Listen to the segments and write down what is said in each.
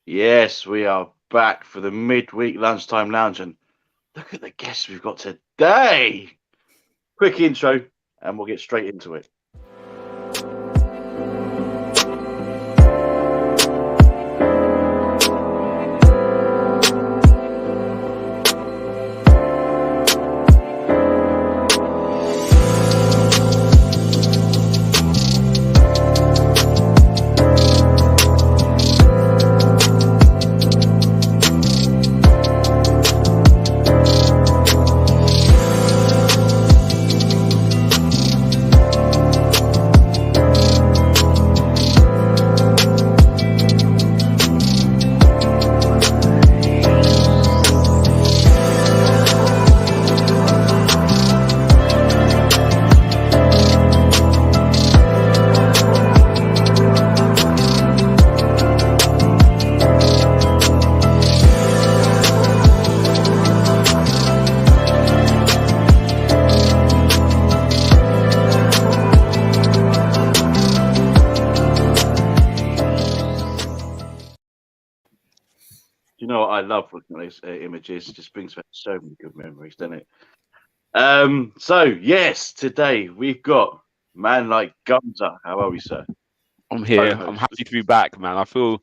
Yes, we are back for the midweek lunchtime lounge, and look at the guests we've got today. Quick intro, and we'll get straight into it. You know what I love looking at those images? It just brings back so many good memories, doesn't it? So yes, today we've got man like Gumsa. How are we, sir? I'm here. I'm Co-host. happy to be back, man. I feel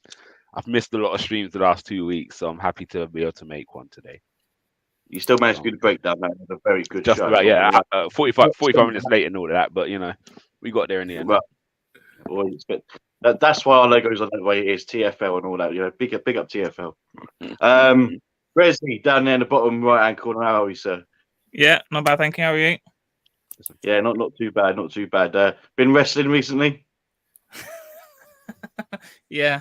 I've missed a lot of streams the last 2 weeks, so I'm happy to be able to make one today. You still managed to So do the breakdown, man. It was a very good just show. about, yeah, 45 minutes late and all of that, but we got there in the end. Well, always, but that's why our logo's on that way. It is TFL and all that. Big up TFL. Brezzy down there in the bottom right hand corner. How are we, sir? Yeah, not bad, thank you. How are you? Yeah, not too bad, not too bad. Been wrestling recently? Yeah.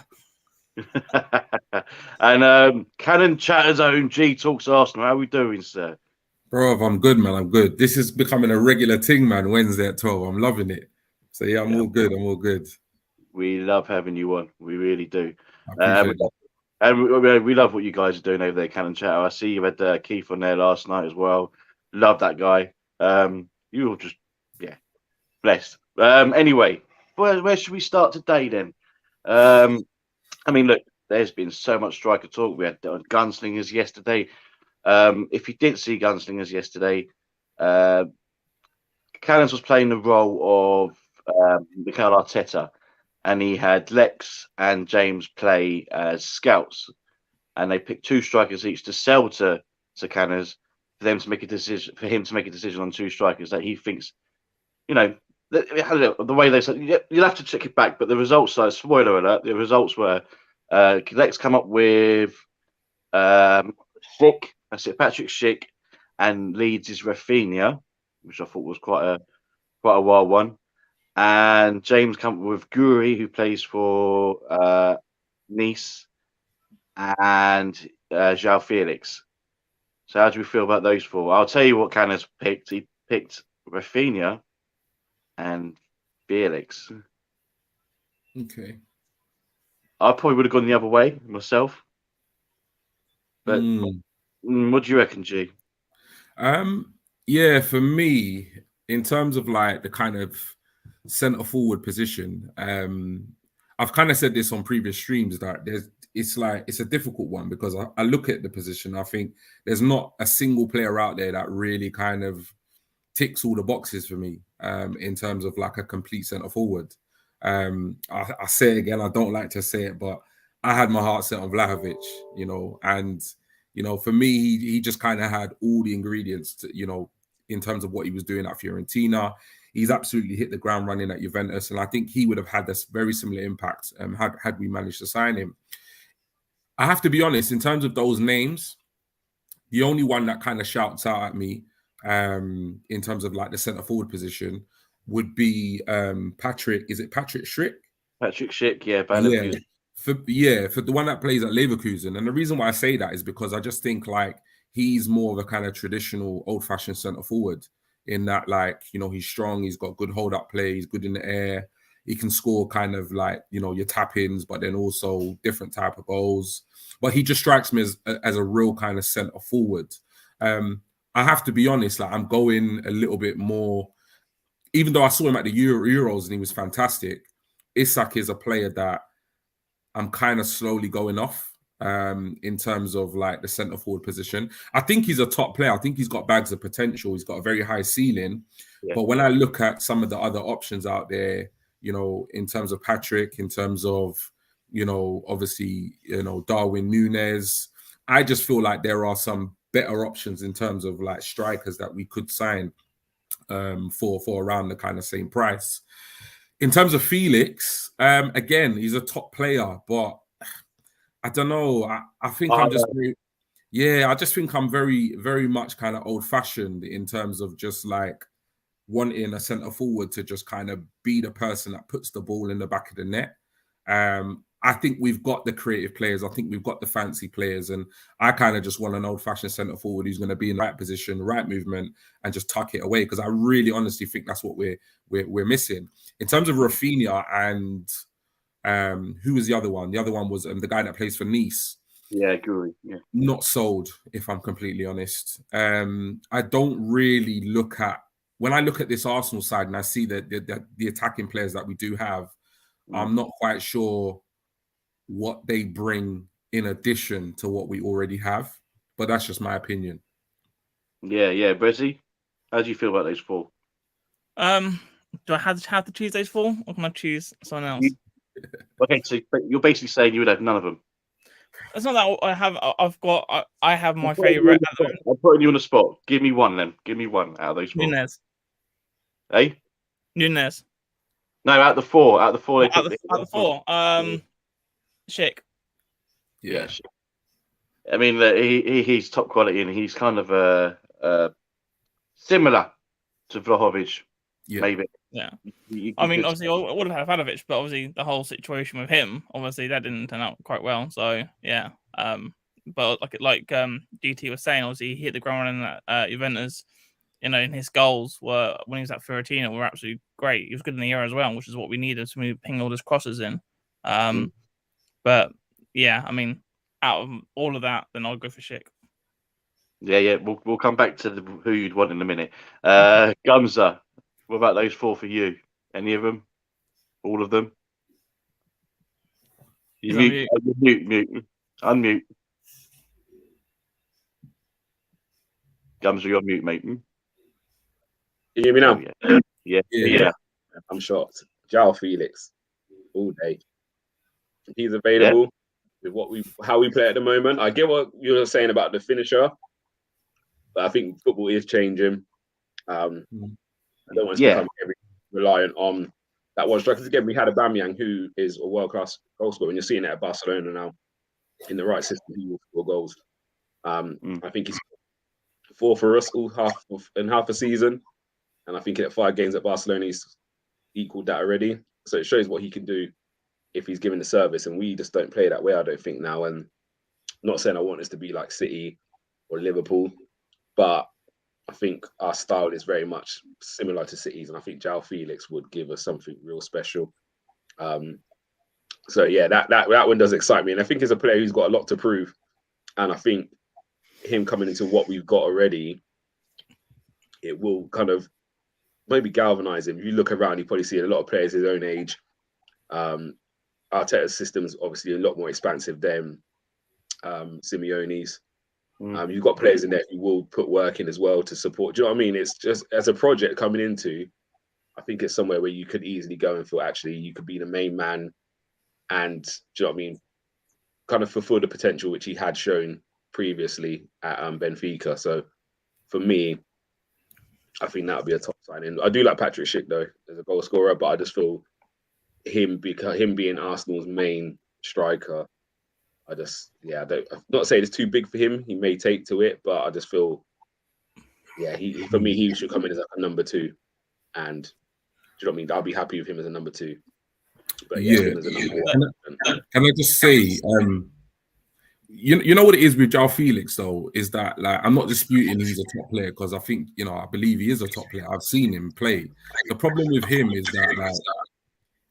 And Cannon Chatter's own GTalks Arsenal. How are we doing, sir? Bro, I'm good, man. I'm good. This is becoming a regular thing, man. Wednesday at 12. I'm loving it. So yeah, I'm all good. I'm all good. We love having you on. We really do. I appreciate that. And we love what you guys are doing over there, Cannon Chatter. I see you had Keith on there last night as well. Love that guy. You all just, yeah, blessed. Anyway, where should we start today then? I mean, look, there's been so much striker talk. We had Gunslingers yesterday. If you didn't see Gunslingers yesterday, Cannons was playing the role of Mikel Arteta, and he had Lex and James play as scouts, and they picked two strikers each to sell to Cannons for them to make a decision, for him to make a decision on two strikers that he thinks, the way they said, you'll have to check it back, but the results are, spoiler alert, the results were Lex come up with Schick, that's it, Patrick Schick, and Leeds is Rafinha, which I thought was quite a wild one. And James come up with Guri, who plays for Nice, and João Felix. So how do we feel about those four? I'll tell you what Canna's picked. He picked Rafinha and Felix. Okay. I probably would have gone the other way myself. But what do you reckon, G? Yeah, for me, in terms of like the kind of centre forward position, I've kind of said this on previous streams that it's a difficult one because I look at the position. I think there's not a single player out there that really kind of ticks all the boxes for me in terms of like a complete centre forward. I say it again, I don't like to say it, but I had my heart set on Vlahovic, and for me, he just kind of had all the ingredients to, in terms of what he was doing at Fiorentina. He's absolutely hit the ground running at Juventus, and I think he would have had this very similar impact had we managed to sign him. I have to be honest, in terms of those names, the only one that kind of shouts out at me in terms of like the centre forward position would be Patrick. Is it Patrick Schick? Patrick Schick, yeah. For the one that plays at Leverkusen. And the reason why I say that is because I just think like he's more of a kind of traditional old-fashioned centre forward in that, like, he's strong, he's got good hold-up play, he's good in the air, he can score kind of like, your tap-ins, but then also different type of goals. But he just strikes me as a real kind of centre forward. I have to be honest, like I'm going a little bit more, even though I saw him at the Euros and he was fantastic, Isak is a player that I'm kind of slowly going off. in terms of like the centre forward position. I think he's a top player. I think he's got bags of potential. He's got a very high ceiling. Yeah. But when I look at some of the other options out there, you know, in terms of Patrick, in terms of, you know, obviously, you know, Darwin Núñez, I just feel like there are some better options in terms of like strikers that we could sign for around the kind of same price. In terms of Felix, again, he's a top player, but I don't know. I think I'm just I just think I'm very, very much kind of old-fashioned in terms of just like wanting a centre forward to just kind of be the person that puts the ball in the back of the net. I think we've got the creative players. I think we've got the fancy players, and I kind of just want an old-fashioned centre forward who's going to be in the right position, the right movement, and just tuck it away. Because I really, honestly think that's what we're missing in terms of Rafinha and. Who was the other one? The other one was the guy that plays for Nice. Yeah, Guri. Yeah. Not sold, if I'm completely honest. I don't really look at when I look at this Arsenal side and I see the attacking players that we do have. I'm not quite sure what they bring in addition to what we already have, but that's just my opinion. Yeah. Brezzy, how do you feel about those four? Do I have to choose those four, or can I choose someone else? Okay, so you're basically saying you would have none of them. It's not that I have. I have my favorite. I'm putting you on the spot. Give me one then. Give me one out of those four. Núñez. Hey? Núñez. No, out of the four. Out of the four. Schick. Yeah. I mean, he's top quality, and he's kind of similar to Vlahovic, maybe. Yeah. I mean, obviously, I would have had Ivanovic, but obviously the whole situation with him, obviously, that didn't turn out quite well. So yeah. But like GT was saying, obviously, he hit the ground running at Juventus. You know, and his goals were when he was at Fiorentina were absolutely great. He was good in the Euro as well, which is what we needed to ping all those crosses in. But yeah, I mean, out of all of that, then I'll go for Schick. Yeah. We'll come back to who you'd want in a minute. Gumsa, what about those four for you? Any of them? All of them? Mute. Unmute. Gumsa, you're on mute, mate. You hear me now? Yeah. I'm shocked. João Felix, all day. He's available with how we play at the moment. I get what you were saying about the finisher, but I think football is changing. I don't want to become reliant on that one striker. Again, we had Aubameyang, who is a world-class goal scorer, and you're seeing it at Barcelona now. In the right system, he will score goals. I think he's 4 for us in half a season. And I think at 5 games at Barcelona, he's equaled that already. So it shows what he can do if he's given the service. And we just don't play that way, I don't think, now. And not saying I want us to be like City or Liverpool, but I think our style is very much similar to City's. And I think João Felix would give us something real special. So yeah, that one does excite me. And I think he's a player who's got a lot to prove. And I think him coming into what we've got already, it will kind of maybe galvanize him. If you look around, you probably see a lot of players his own age. Arteta's system is obviously a lot more expansive than Simeone's. You've got players in there who will put work in as well to support. Do you know what I mean? It's just as a project coming into, I think it's somewhere where you could easily go and feel actually you could be the main man and, do you know what I mean, kind of fulfill the potential which he had shown previously at Benfica. So for me, I think that would be a top signing. I do like Patrick Schick though as a goal scorer, but I just feel him being Arsenal's main striker, I'm not saying it's too big for him. He may take to it, but I just feel, for me, he should come in as like a number 2. And do you know what I mean? I'll be happy with him as a number 2. But him as a number 1. Can I just say, you know what it is with João Felix though, is that like I'm not disputing he's a top player because I think, you know, I believe he is a top player. I've seen him play. The problem with him is that like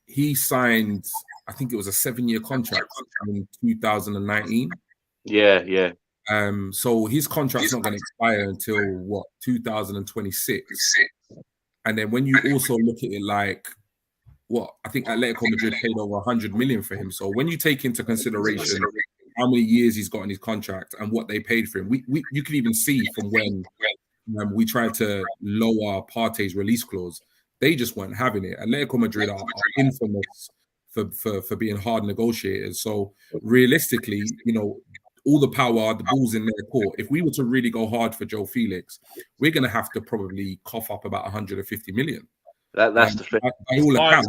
he signed, I think it was a 7-year contract in 2019. Yeah. So his contract's not going to expire until 2026. And then when you also look at it like I think Atletico Madrid paid over 100 million for him. So when you take into consideration how many years he's got in his contract and what they paid for him. You can even see from when we tried to lower Partey's release clause, they just weren't having it. Atletico Madrid are infamous for being hard negotiators. So realistically, all the power, the ball's in their court. If we were to really go hard for Joe Felix, we're going to have to probably cough up about 150 million. That's the thing. By all accounts,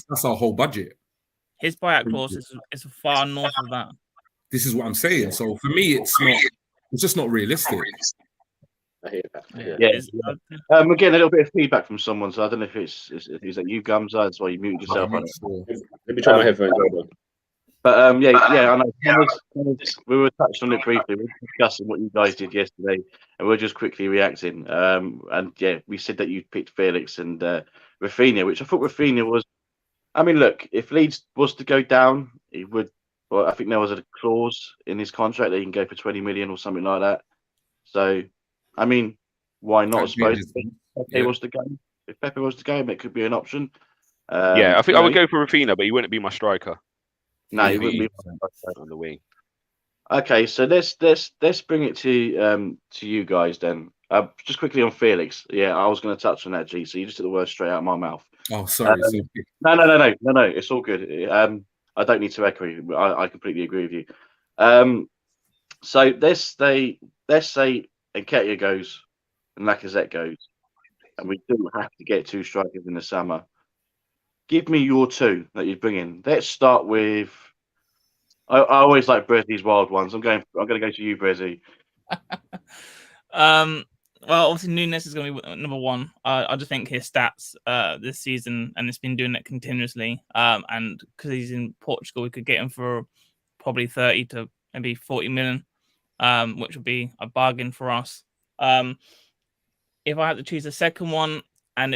that's our whole budget. His buyout clause is far north of that. This is what I'm saying. So for me, it's just not realistic. I hear that. Yeah. We're getting a little bit of feedback from someone, so I don't know if it's that you, Gumsa. That's why you muted yourself. Let me try my headphones. But I know we were touched on it briefly. We were discussing what you guys did yesterday, and we are just quickly reacting. And yeah, we said that you picked Felix and Rafinha, which I thought Rafinha was. I mean, look, if Leeds was to go down, it would. Well, I think there was a clause in his contract that he can go for 20 million or something like that. So, I mean, why not? I suppose if Pepe was to go, it could be an option. I think I would go for Rafinha, but he wouldn't be my striker. No, he wouldn't be on the wing. Okay, so let's bring it to you guys then. Just quickly on Felix. Yeah, I was going to touch on that, G. So you just took the words straight out of my mouth. Oh, sorry. No. It's all good. I don't need to echo you. I completely agree with you. So let's say Nketiah goes and Lacazette goes, and we do have to get 2 strikers in the summer. Give me your 2 that you'd bring in. Let's start with. I always like Brezzy's wild ones. I'm going to go to you, Brezzy. Well, obviously Nunes is going to be number 1. I just think his stats this season, and it's been doing it continuously. And because he's in Portugal, we could get him for probably 30 to maybe 40 million, which would be a bargain for us. If I had to choose a second one, and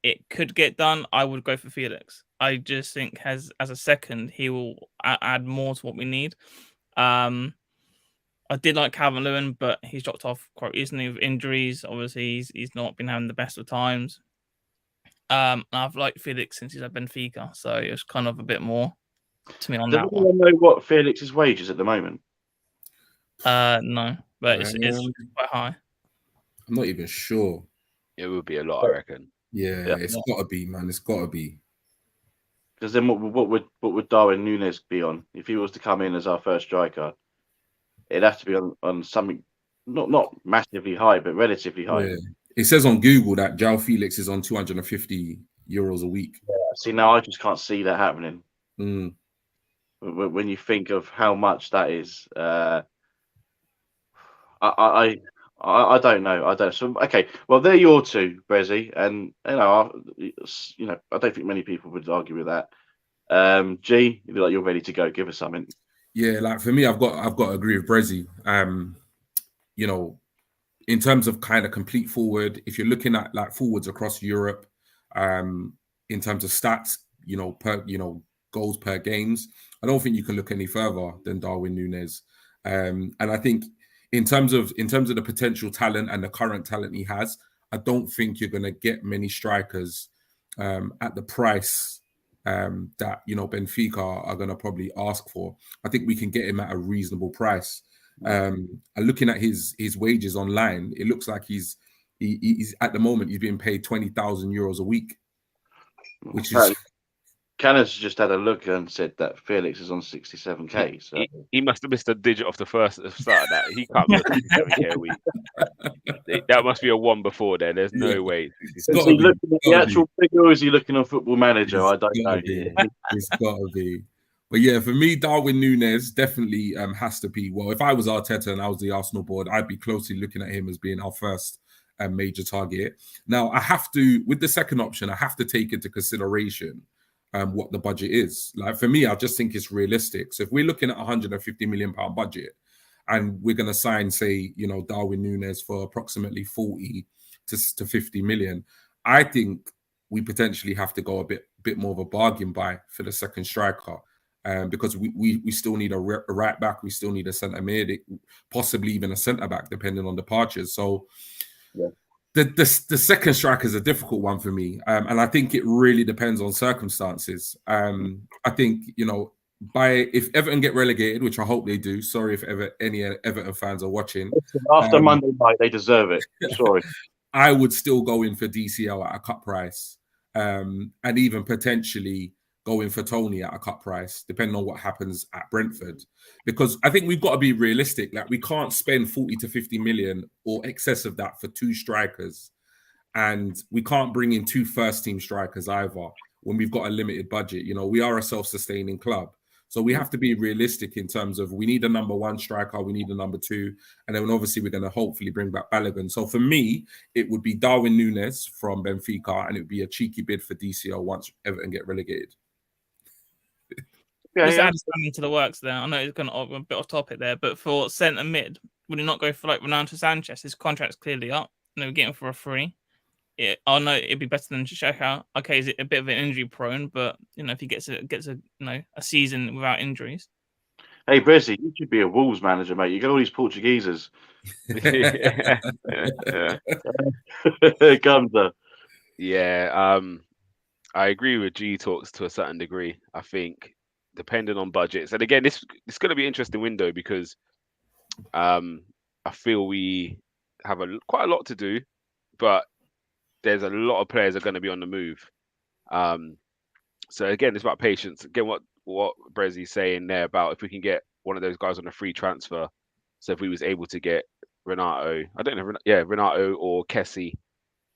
it could get done, I would go for Felix. I just think as a second, he will add more to what we need. I did like Calvert-Lewin, but he's dropped off quite recently with injuries. Obviously, he's not been having the best of times. I've liked Felix since he's at Benfica, so it's kind of a bit more to me on that one. Does anyone know what Felix's wage is at the moment? No, but it's quite high. I'm not even sure. It would be a lot, I reckon. Yeah, it's got to be, man. It's got to be. Because then what would Darwin Nunes be on if he was to come in as our first striker? It'd have to be on something not massively high, but relatively high. Yeah. It says on Google that João Felix is on €250 a week. Yeah, see, now I just can't see that happening. When you think of how much that is, I don't know. I don't. So okay, well they're your 2, Brezzy, and I don't think many people would argue with that. G, you look like you're ready to go. Give us something. Yeah, like for me, I've got to agree with Brezzy. In terms of kind of complete forward, if you're looking at like forwards across Europe, in terms of stats, goals per games, I don't think you can look any further than Darwin Nunes. And I think in terms of the potential talent and the current talent he has, I don't think you're going to get many strikers at the price that Benfica are going to probably ask for. I think we can get him at a reasonable price. And looking at his wages online, it looks like he's at the moment he's being paid €20,000 a week, which is. Cannon's just had a look and said that Felix is on 67k. So he must have missed a digit off the first start of that. He can't be on 67k a week. That must be a 1 before there. There's no way. Is he looking at the actual figure, or is he looking on Football Manager? I don't know. It's got to be. But yeah, for me, Darwin Nunes definitely has to be. Well, if I was Arteta and I was the Arsenal board, I'd be closely looking at him as being our first major target. Now, I have to, with the second option, I have to take into consideration what the budget is. Like for me, I just think it's realistic. So if we're looking at £150 million budget and we're going to sign, say, Darwin Nunes for approximately 40 to 50 million, I think we potentially have to go a bit more of a bargain buy for the second striker. Because we still need a right back, we still need a centre mid, possibly even a centre back, depending on departures. So the second striker is a difficult one for me, and I think it really depends on circumstances. I think if Everton get relegated, which I hope they do. Sorry if any Everton fans are watching. After Monday night, they deserve it. Sorry. I would still go in for DCL at a cut price, and even potentially go in for Tony at a cut price, depending on what happens at Brentford. Because I think we've got to be realistic. Like, we can't spend 40 to 50 million or excess of that for 2 strikers. And we can't bring in 2 first-team strikers either when we've got a limited budget. You know, we are a self-sustaining club. So we have to be realistic in terms of, we need a number 1 striker, we need a number 2, and then obviously we're going to hopefully bring back Balogun. So for me, it would be Darwin Núñez from Benfica, and it would be a cheeky bid for DCL once Everton get relegated. Just add something to the works there. I know it's gone a bit off topic there, but for centre mid, would you not go for like Renato Sanchez? His contract's clearly up, and we're getting for a free. I know it'd be better than Xhaka. Okay, is it a bit of an injury prone? But you know, if he gets a a season without injuries. Hey, Brezzy, you should be a Wolves manager, mate. You got all these Portugueses. Gumsa. Yeah, I agree with GTalks to a certain degree. I think depending on budgets, and again, it's going to be an interesting window because I feel we have quite a lot to do, but there's a lot of players are going to be on the move. So again, it's about patience. Again, what Brezzy's saying there about if we can get one of those guys on a free transfer. So if we was able to get Renato or Kessie,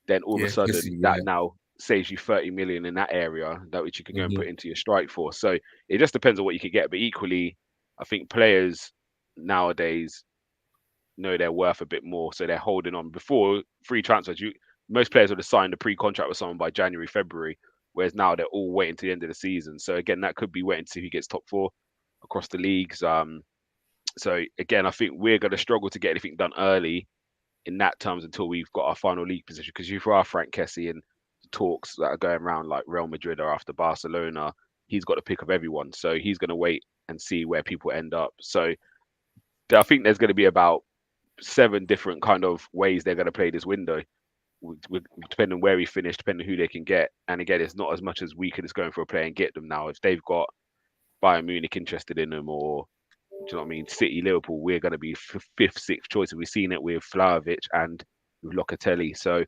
then all of a sudden that now saves you 30 million in that area that which you can go and put into your strike force. So it just depends on what you can get. But equally, I think players nowadays know they're worth a bit more, so they're holding on. Before free transfers, most players would have signed a pre-contract with someone by January, February, whereas now they're all waiting to the end of the season. So again, that could be waiting to see who gets top 4 across the leagues. So again, I think we're going to struggle to get anything done early in that terms until we've got our final league position. Because if you are Frank Kessie and the talks that are going around like Real Madrid or after Barcelona, he's got the pick of everyone. So he's going to wait and see where people end up. So I think there's going to be about 7 different kind of ways they're going to play this window. Depending on where we finish, depending on who they can get. And again, it's not as much as we can just go in for a player and get them now. If they've got Bayern Munich interested in them, or do you know what I mean, City, Liverpool, we're going to be 5th, 6th choice. We've seen it with Vlahovic and with Locatelli. So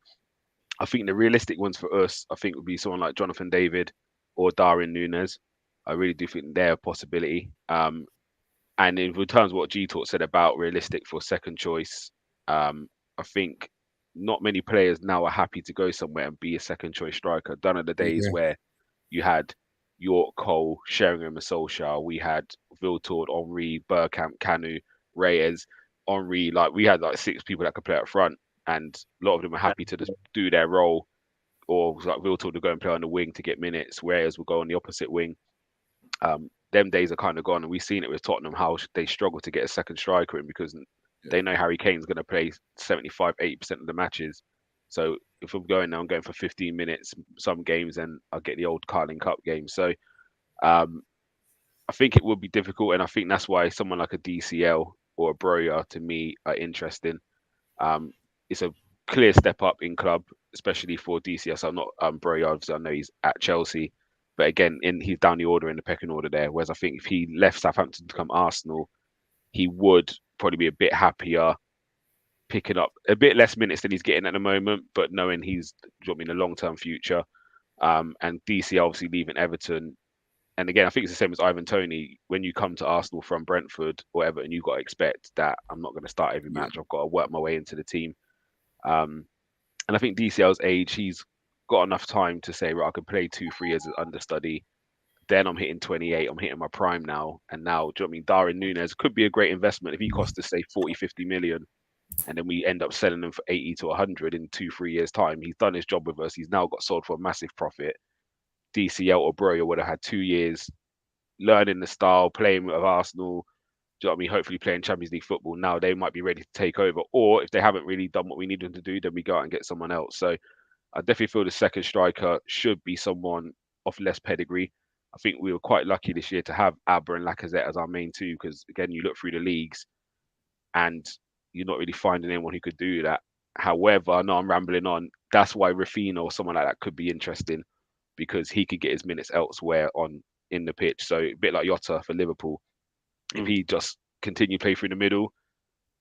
I think the realistic ones for us, I think, would be someone like Jonathan David or Darwin Núñez. I really do think they're a possibility. And in terms of what GTalk said about realistic for second choice, I think not many players now are happy to go somewhere and be a second choice striker. Done are the days where you had York, Cole, Sheringham, and Solskjaer. We had Viltord, Henry, Bergkamp, Kanu, Reyes, Henry. Like, we had like 6 people that could play up front, and a lot of them are happy to just do their role. Or like Viltord to go and play on the wing to get minutes. Reyes will go on the opposite wing. Them days are kind of gone, and we've seen it with Tottenham how they struggle to get a second striker in because they know Harry Kane's going to play 75-80% of the matches. So if I'm going now, I'm going for 15 minutes some games, and I'll get the old Carling Cup game. So I think it would be difficult, and I think that's why someone like a DCL or a Broja to me are interesting. It's a clear step up in club, especially for DCL. So I'm not Broja, obviously I know he's at Chelsea, but again, he's down the order in the pecking order there. Whereas I think if he left Southampton to come Arsenal, he would probably be a bit happier picking up a bit less minutes than he's getting at the moment, but knowing he's in the long-term future. And DC obviously leaving Everton. And again, I think it's the same as Ivan Toney. When you come to Arsenal from Brentford or Everton, you've got to expect that I'm not going to start every match. I've got to work my way into the team. And I think DCL's age, he's got enough time to say, right, I can play 2-3 years as understudy. Then I'm hitting 28. I'm hitting my prime now. And now, do you know what I mean? Darwin Núñez could be a great investment if he costs us, say, 40, 50 million. And then we end up selling them for 80 to 100 in 2-3 years' time. He's done his job with us. He's now got sold for a massive profit. DCL or Broja would have had 2 years learning the style, playing with Arsenal. Do you know what I mean? Hopefully playing Champions League football. Now they might be ready to take over. Or if they haven't really done what we need them to do, then we go out and get someone else. So I definitely feel the second striker should be someone of less pedigree. I think we were quite lucky this year to have Abba and Lacazette as our main 2 because, again, you look through the leagues and you're not really finding anyone who could do that. However, I know I'm rambling on. That's why Rafinha or someone like that could be interesting because he could get his minutes elsewhere in the pitch. So a bit like Jota for Liverpool. If he just continue play through the middle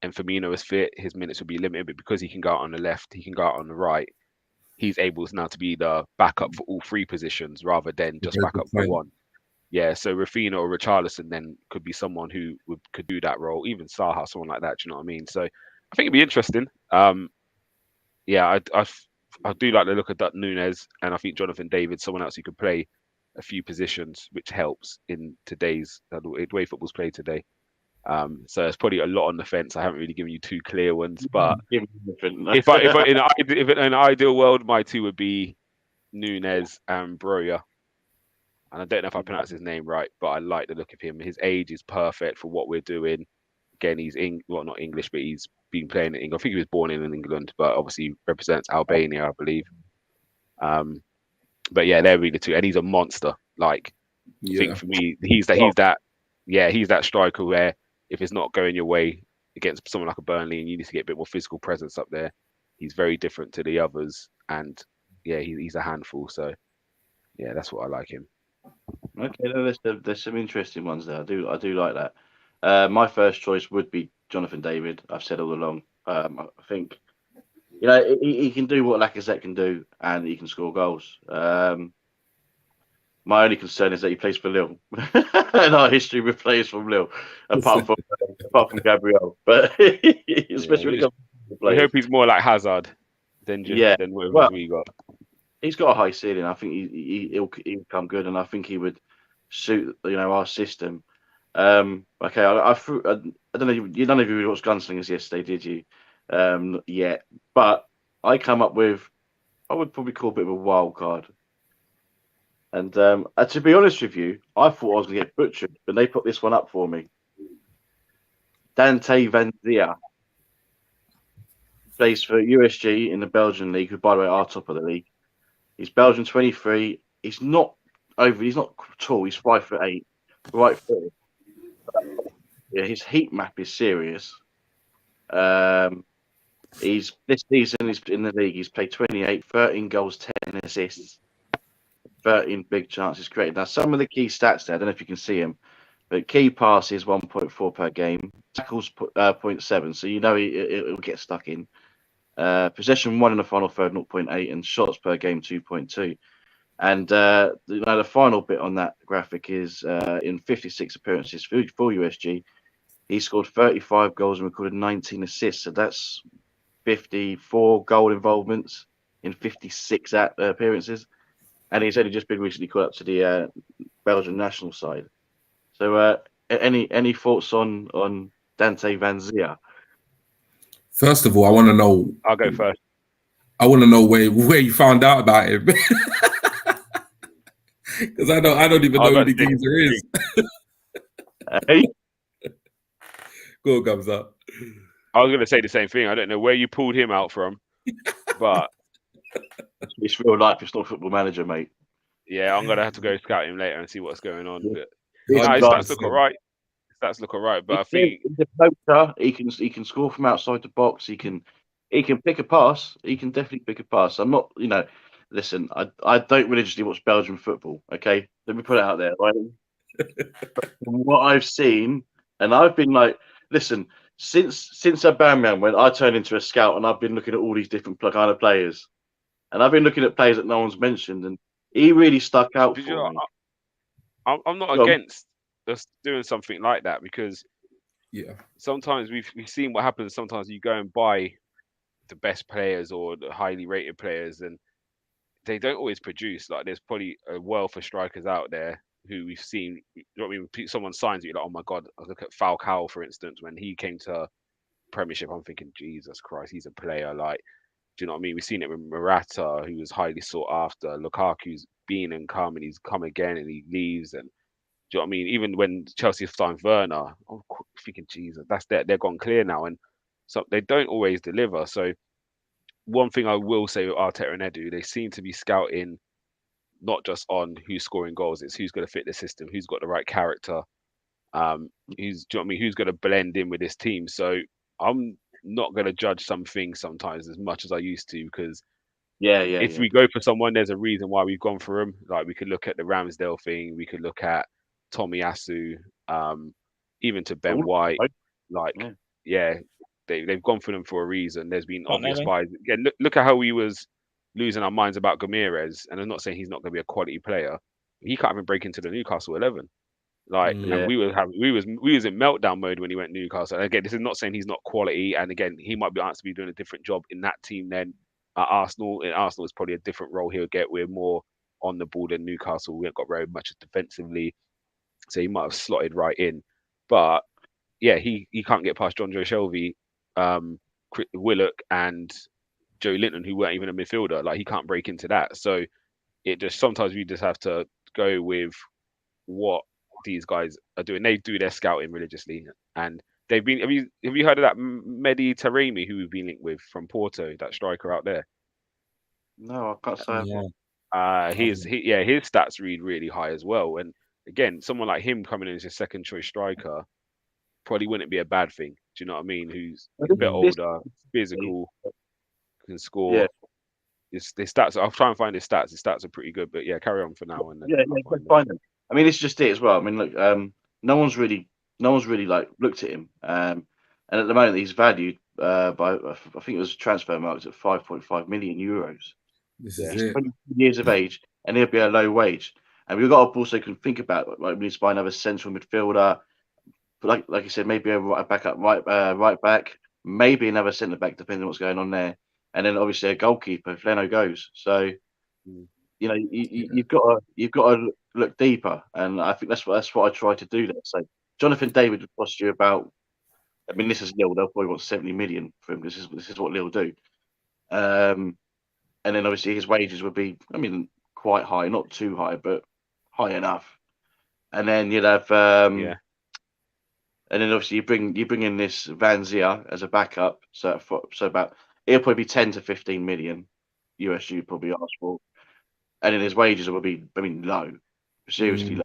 and Firmino is fit, his minutes will be limited. But because he can go out on the left, he can go out on the right. He's able now to be the backup for all three positions rather than just backup for one. Yeah, so Rafinha or Richarlison then could be someone who could do that role. Even Saha, someone like that. Do you know what I mean? So I think it'd be interesting. Yeah, I do like the look of that Nunes, and I think Jonathan David, someone else who could play a few positions, which helps in today's the way football's played today. So there's probably a lot on the fence. I haven't really given you two clear ones, but if in an ideal world, my two would be Nunes and Broja. And I don't know if I pronounce his name right, but I like the look of him. His age is perfect for what we're doing. Again, he's not English, but he's been playing in England. I think he was born in England, but obviously represents Albania, I believe. But yeah, they're really two, and he's a monster. Like, I think for me, he's that striker where if it's not going your way against someone like a Burnley, and you need to get a bit more physical presence up there, he's very different to the others, and yeah, he's a handful. So yeah, that's what I like him. Okay, there's some interesting ones there. I do like that. My first choice would be Jonathan David. I've said all along. I think he can do what Lacazette can do, and he can score goals. My only concern is that he plays for Lille, and our history with players from Lille, apart from Gabriel. But especially when it comes to players, I hope he's more like Hazard than whatever we got. He's got a high ceiling. I think he'll come good, and I think he would suit our system. Okay, I don't know. None of you watched Gunslingers yesterday, did you? Not yet, but I come up with, I would probably call a bit of a wild card. And to be honest with you, I thought I was going to get butchered, but they put this one up for me. Dante Van Zia plays for USG in the Belgian league, who, by the way, are top of the league. He's Belgian, 23. He's not tall. He's 5'8", right footed. Yeah, his heat map is serious. This season he's in the league. He's played 28, 13 goals, 10 assists, 13 big chances created. Now, some of the key stats there, I don't know if you can see him, but key passes 1.4 per game, tackles 0.7. So it'll get stuck in. Possession 1 in the final third, 0.8, and shots per game 2.2. And the final bit on that graphic is in 56 appearances for USG, he scored 35 goals and recorded 19 assists. So that's 54 goal involvements in 56 appearances, and he's only just been recently called up to the Belgian national side. So, any thoughts on Dante Van Zia? First of all, I want to know. I'll go first. I want to know where you found out about him, because I don't even know who the geezer is. Hey, go on, Gumsa up. I was going to say the same thing. I don't know where you pulled him out from, but it's real life. It's not Football Manager, mate. Yeah, I'm going to have to go scout him later and see what's going on. Yeah. But his stats look all right. But I think he's a poacher. He can score from outside the box. He can pick a pass. He can definitely pick a pass. I'm not, listen. I don't religiously watch Belgian football. Okay, let me put it out there. Right? From what I've seen, and I've been like, listen. Since Aubameyang went, I turned into a scout, and I've been looking at all these different kind of players, and I've been looking at players that no one's mentioned, and he really stuck out for me. I'm not against us doing something like that, because sometimes we've seen what happens. Sometimes you go and buy the best players or the highly rated players, and they don't always produce. Like, there's probably a wealth of strikers out there who we've seen. You know what I mean? Someone signs you, like, oh my god. I look at Falcao, for instance, when he came to Premiership. I'm thinking, Jesus Christ, he's a player. Like, do you know what I mean? We've seen it with Morata, who was highly sought after. Lukaku's been and come, and he's come again, and he leaves. And do you know what I mean? Even when Chelsea signed Werner, I'm thinking, Jesus, they're gone clear now, and so they don't always deliver. So one thing I will say with Arteta and Edu, they seem to be scouting not just on who's scoring goals, it's who's going to fit the system, who's got the right character, who's going to blend in with this team. So I'm not going to judge some things sometimes as much as I used to, because If we go for someone, there's a reason why we've gone for him. Like we could look at the Ramsdale thing, we could look at Tomiyasu, even to Ben White. Like, they've gone for them for a reason. There's been obvious buys. Again, look at how we was losing our minds about Gamirez, and I'm not saying he's not going to be a quality player. He can't even break into the Newcastle 11. Like, and we was in meltdown mode when he went Newcastle. And again, this is not saying he's not quality, and again, he might be asked to be doing a different job in that team than at Arsenal. In Arsenal, it's probably a different role he'll get. We're more on the ball than Newcastle. We haven't got very much defensively, so he might have slotted right in. But yeah, he can't get past John Joe Shelby, Willock, and Joe Linton, who weren't even a midfielder. Like, he can't break into that. So it just sometimes we just have to go with what these guys are doing. They do their scouting religiously, and they've been. Have you heard of that Mehdi Taremi who we've been linked with from Porto, that striker out there? No, I can't say. His stats read really high as well. And again, someone like him coming in as a second choice striker probably wouldn't be a bad thing. Do you know what I mean? Who's a bit older, physical, can score. Yeah. His stats. I'll try and find his stats. His stats are pretty good. But yeah, carry on for now. And then find them. I mean, it's just it as well. I mean, look, no one's really like looked at him. And at the moment, he's valued by, I think it was transfer marks at 5.5 million euros. This is it. 20 years of age, and he'll be a low wage. And we've got to also think about, like, we need to buy another central midfielder, but like you said, maybe a right back, maybe another centre back, depending on what's going on there, and then obviously a goalkeeper if Leno goes. So you know, you've got to look deeper, and I think that's what I try to do there. So Jonathan David would cost you about. I mean, this is Lille. They'll probably want 70 million for him. This is what Lille do. And then obviously his wages would be, I mean, quite high, not too high, but high enough. And then you'd have, and then obviously you bring in this Van Zier as a backup. So about it'll probably be 10 to 15 million USD probably ask for, and then his wages will be, I mean, low, seriously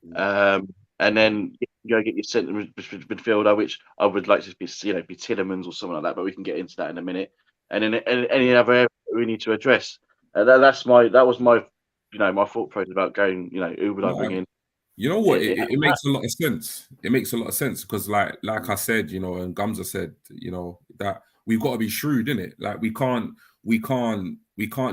low. And then you go get your centre midfielder, which I would like to be, be Tielemans or something like that, but we can get into that in a minute. And then any other area we need to address. That was my my thought process about going. Who would I bring in? You know what? It makes a lot of sense. It makes a lot of sense because, like I said, and Gumsa said, that we've got to be shrewd in it. Like we can't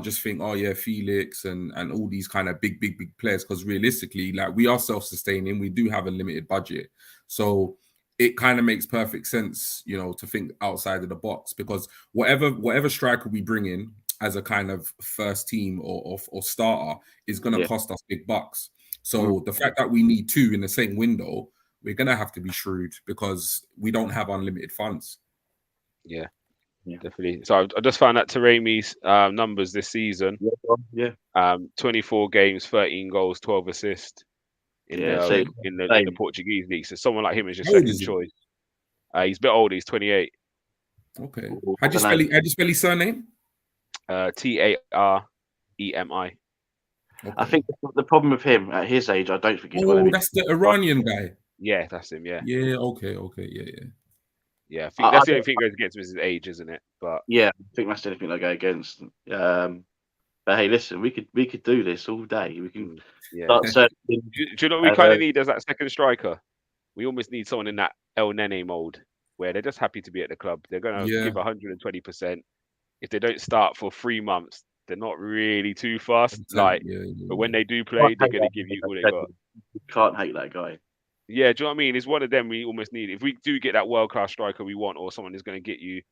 just think, oh yeah, Felix and all these kind of big players, because realistically, like, we are self-sustaining. We do have a limited budget, so it kind of makes perfect sense, to think outside of the box, because whatever striker we bring in as a kind of first team or starter is going to cost us big bucks. So the fact that we need two in the same window, we're going to have to be shrewd because we don't have unlimited funds. Yeah, definitely. So I just found out Taremi's numbers this season. 24 games, 13 goals, 12 assists. In the Portuguese league. So someone like him is your second choice. He's a bit older. He's 28. Okay. How do you spell his surname? Taremi. Okay. I think the problem with him at his age, I don't think he's that's the Iranian guy. Yeah, that's him. Yeah. Yeah. Okay. Yeah. I think that's the only thing that goes against him is his age, isn't it? But yeah, I think that's the only thing I go against. But hey, listen, we could do this all day. We can start searching. Do you know what we kind of need as that second striker? We almost need someone in that El Nene mold where they're just happy to be at the club. They're going to give 120%. If they don't start for 3 months, they're not really too fast. But when they do play, they're going to give you all they got. You can't hate that guy. Yeah, do you know what I mean? It's one of them we almost need. If we do get that world-class striker we want, or someone who's going to get you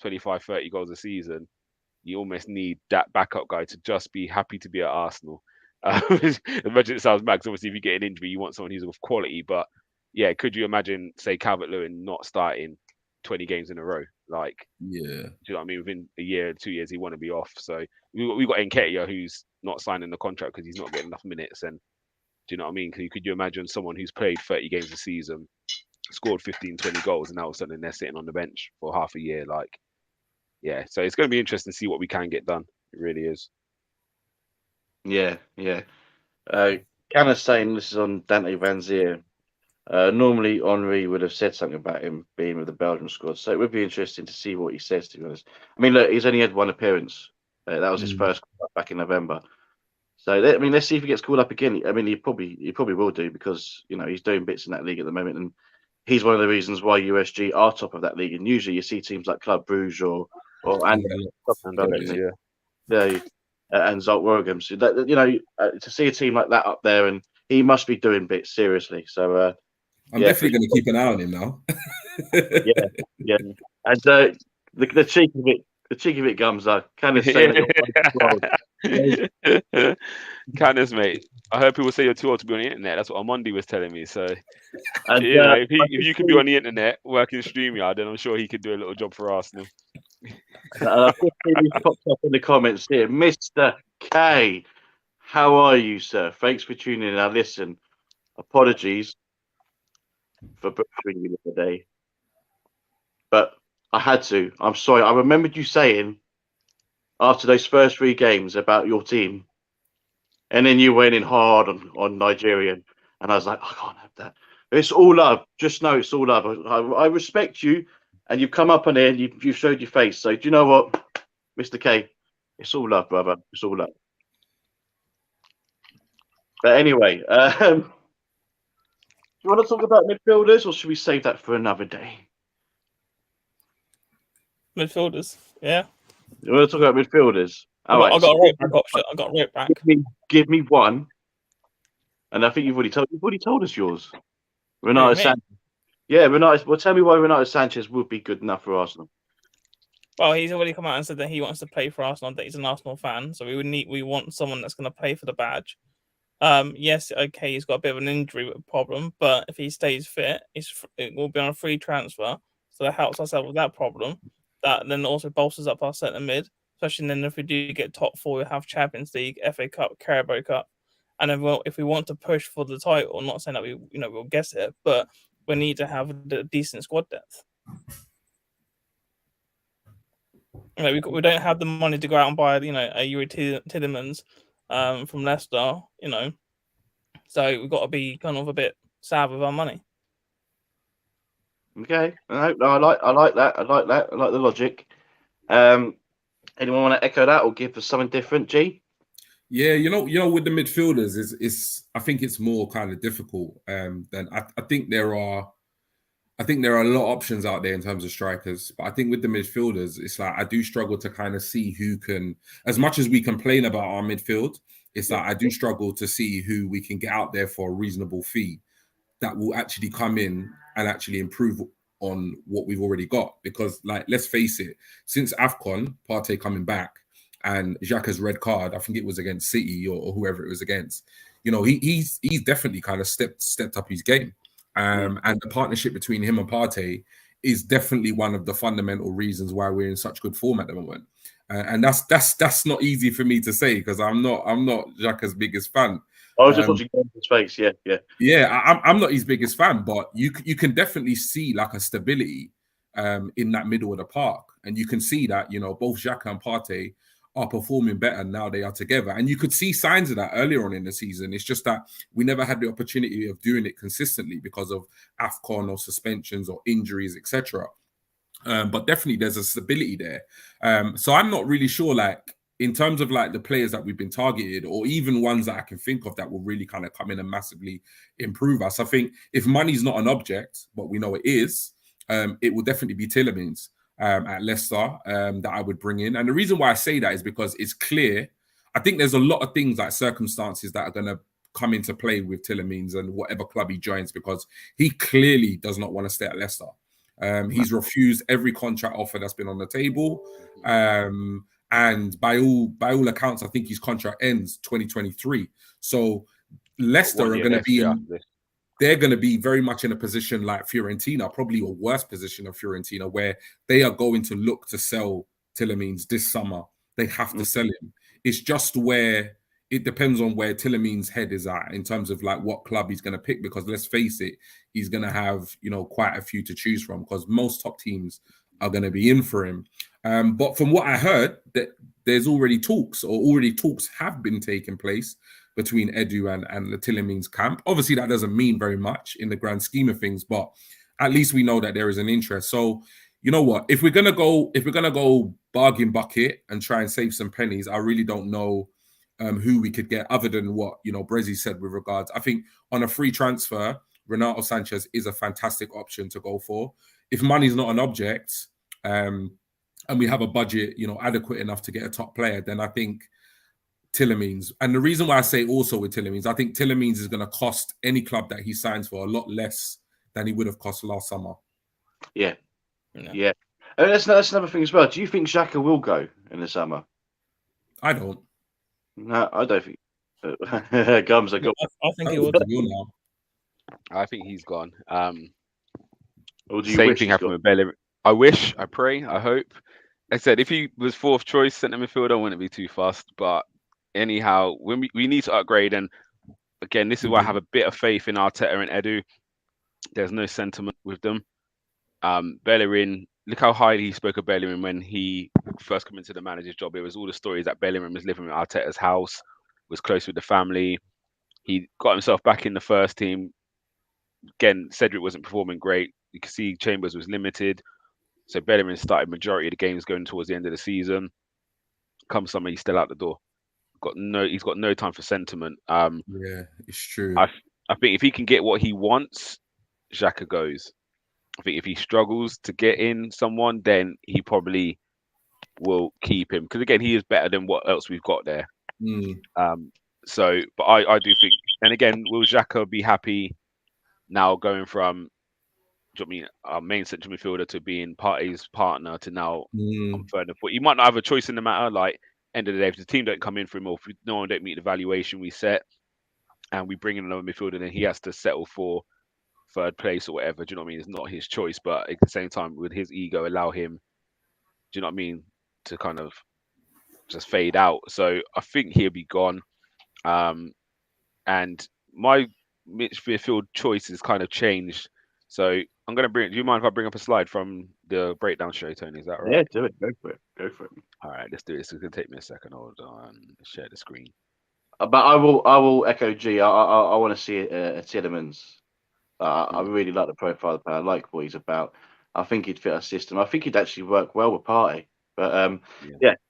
25, 30 goals a season, you almost need that backup guy to just be happy to be at Arsenal. Imagine it sounds mad, because obviously if you get an injury, you want someone who's of quality. But yeah, could you imagine, say, Calvert-Lewin not starting 20 games in a row? Like, do you know what I mean? Within a year, 2 years, he want to be off. So we got Nketiah, who's not signing the contract because he's not getting enough minutes. And do you know what I mean? Could you imagine someone who's played 30 games a season, scored 15, 20 goals, and now all of a sudden they're sitting on the bench for half a year? Like, yeah, so it's going to be interesting to see what we can get done. It really is. Yeah. Canna's saying, this is on Dante Van Zier. Normally, Armoury would have said something about him being with the Belgian squad, so it would be interesting to see what he says, to be honest. I mean, look, he's only had one appearance That was his first call up back in November. So let's see if he gets called up again. I mean, he probably will do, because he's doing bits in that league at the moment, and he's one of the reasons why USG are top of that league. And usually you see teams like Club Brugge or and Zolt Waregem. So to see a team like that up there, and he must be doing bits seriously. So I'm definitely going to keep an eye on him now. yeah. And the cheek of it, Gumsa. Can I say that? Candice, mate. I heard people say you're too old to be on the internet. That's what Amondi was telling me. So, if you can be on the internet working StreamYard, then I'm sure he could do a little job for Arsenal. I've just seen he popped up in the comments here. Mr. K, how are you, sir? Thanks for tuning in. Now, listen, apologies for butchering you the other day, but I had to. I'm sorry. I remembered you saying after those first 3 games about your team, and then you went in hard on Nigerian, and I was like, I can't have that. It's all love. Just know it's all love. I respect you, and you've come up on here and you've showed your face. So do you know what, Mr. K? It's all love, brother. It's all love. But anyway, do you want to talk about midfielders, or should we save that for another day? Midfielders, yeah. You want to talk about midfielders? I got a right back option. I got a right back. Give me one, and I think you've already told us yours. Renato Sanchez. Yeah, Renato. Well, tell me why Renato Sanchez would be good enough for Arsenal. Well, he's already come out and said that he wants to play for Arsenal. That he's an Arsenal fan, so we want someone that's going to play for the badge. Yes, okay, he's got a bit of an injury problem, but if he stays fit, it will be on a free transfer, so that helps us out with that problem. That then also bolsters up our centre mid, especially then if we do get top 4, we'll have Champions League, FA Cup, Carabao Cup, and then if we want to push for the title, not saying that we'll guess it, but we need to have a decent squad depth. We don't have the money to go out and buy a Yuri Tielemans from Leicester, so we've got to be kind of a bit sad with our money. Okay, I like that. I like the logic. Anyone want to echo that or give us something different, G? Yeah, with the midfielders, I think it's more kind of difficult. Than I think there are a lot of options out there in terms of strikers, but I think with the midfielders, it's like I do struggle to kind of see who can. As much as we complain about our midfield, it's like I do struggle to see who we can get out there for a reasonable fee that will actually come in and actually improve on what we've already got. Because, like, let's face it, since AFCON, Partey coming back and Xhaka's red card, I think it was against City or whoever it was against, he's definitely kind of stepped up his game. And the partnership between him and Partey is definitely one of the fundamental reasons why we're in such good form at the moment. And that's not easy for me to say, because I'm not Xhaka's biggest fan. I was just watching his face. Yeah. I'm not his biggest fan, but you can definitely see like a stability in that middle of the park, and you can see that both Xhaka and Partey are performing better now they are together, and you could see signs of that earlier on in the season. It's just that we never had the opportunity of doing it consistently because of AFCON or suspensions or injuries, etc. But definitely there's a stability there. So I'm not really sure, like, in terms of like the players that we've been targeted, or even ones that I can think of that will really kind of come in and massively improve us. I think if money's not an object, but we know it is, it will definitely be Tielemans at Leicester that I would bring in. And the reason why I say that is because it's clear. I think there's a lot of things, like circumstances, that are going to come into play with Tielemans and whatever club he joins, because he clearly does not want to stay at Leicester. He's refused every contract offer that's been on the table. And by all accounts, I think his contract ends 2023. So Leicester are going to be they're going to be very much in a position like Fiorentina, probably a worse position of Fiorentina, where they are going to look to sell Tielemans this summer. They have to sell him. It's just where it depends on where Tielemans' head is at in terms of like what club he's going to pick, because let's face it, he's going to have, quite a few to choose from, because most top teams are going to be in for him. But from what I heard, that there's already talks have been taking place between Edu and the Tielemans camp. Obviously, that doesn't mean very much in the grand scheme of things, but at least we know that there is an interest. So, You know what? If we're gonna go bargain bucket and try and save some pennies, I really don't know who we could get other than what Brezzy said with regards. I think on a free transfer, Renato Sanchez is a fantastic option to go for. If money's not an object, and we have a budget, adequate enough to get a top player, then I think Tielemans. And the reason why I say also with Tielemans, I think Tielemans is going to cost any club that he signs for a lot less than he would have cost last summer. Yeah. And that's another thing as well. Do you think Xhaka will go in the summer? I don't. No, I don't think. Gums, I think he will now. I think he's gone. Or do you Same wish thing happened with Bellerin. I wish, I pray, I hope. Like I said, if he was fourth choice centre midfielder, I wouldn't be too fast. But anyhow, when we need to upgrade, and again, this is why I have a bit of faith in Arteta and Edu. There's no sentiment with them. Bellerin, look how highly he spoke of Bellerin when he first came into the manager's job. It was all the stories that Bellerin was living in Arteta's house, was close with the family. He got himself back in the first team. Again, Cedric wasn't performing great. You can see Chambers was limited. So Bellerin started majority of the games going towards the end of the season. Come summer, he's still out the door. He's got no time for sentiment. Yeah, it's true. I think if he can get what he wants, Xhaka goes. I think if he struggles to get in someone, then he probably will keep him. Because again, he is better than what else we've got there. But I do think, and again, will Xhaka be happy now going from, our main central midfielder to being Partey's partner to now on third and fourth? He might not have a choice in the matter. Like, end of the day, if the team don't come in for him, or if no one don't meet the valuation we set, and we bring in another midfielder, then he has to settle for third place or whatever. Do you know what I mean? It's not his choice, but at the same time, would his ego allow him, do you know what I mean, to kind of just fade out? So I think he'll be gone. And my midfield choice has kind of changed. So I'm going to do you mind if I bring up a slide from the breakdown show, Tony? Is that right? Yeah, do it. Go for it. All right, let's do this. It's going to take me a second. Hold on. Share the screen. But I will echo G. I want to see a Tielemans. I really like the profile of the player. I like what he's about. I think he'd fit our system. I think he'd actually work well with Partey. But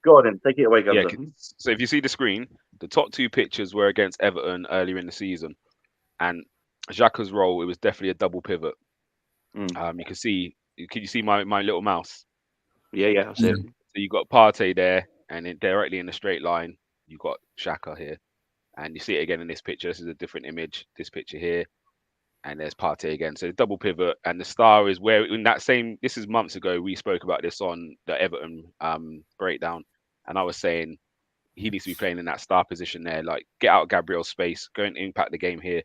go on then. Take it away, Gumsa. Yeah, so if you see the screen, the top two pictures were against Everton earlier in the season. And Xhaka's role, it was definitely a double pivot. You can see my little mouse? Yeah, I see it. So you got Partey there, and then directly in the straight line, you got Xhaka here. And you see it again in this picture. This is a different image. This picture here. And there's Partey again. So double pivot. And the star is where in that same, this is months ago, we spoke about this on the Everton breakdown. And I was saying he needs to be playing in that star position there. Like, get out of Gabriel's space, go and impact the game here.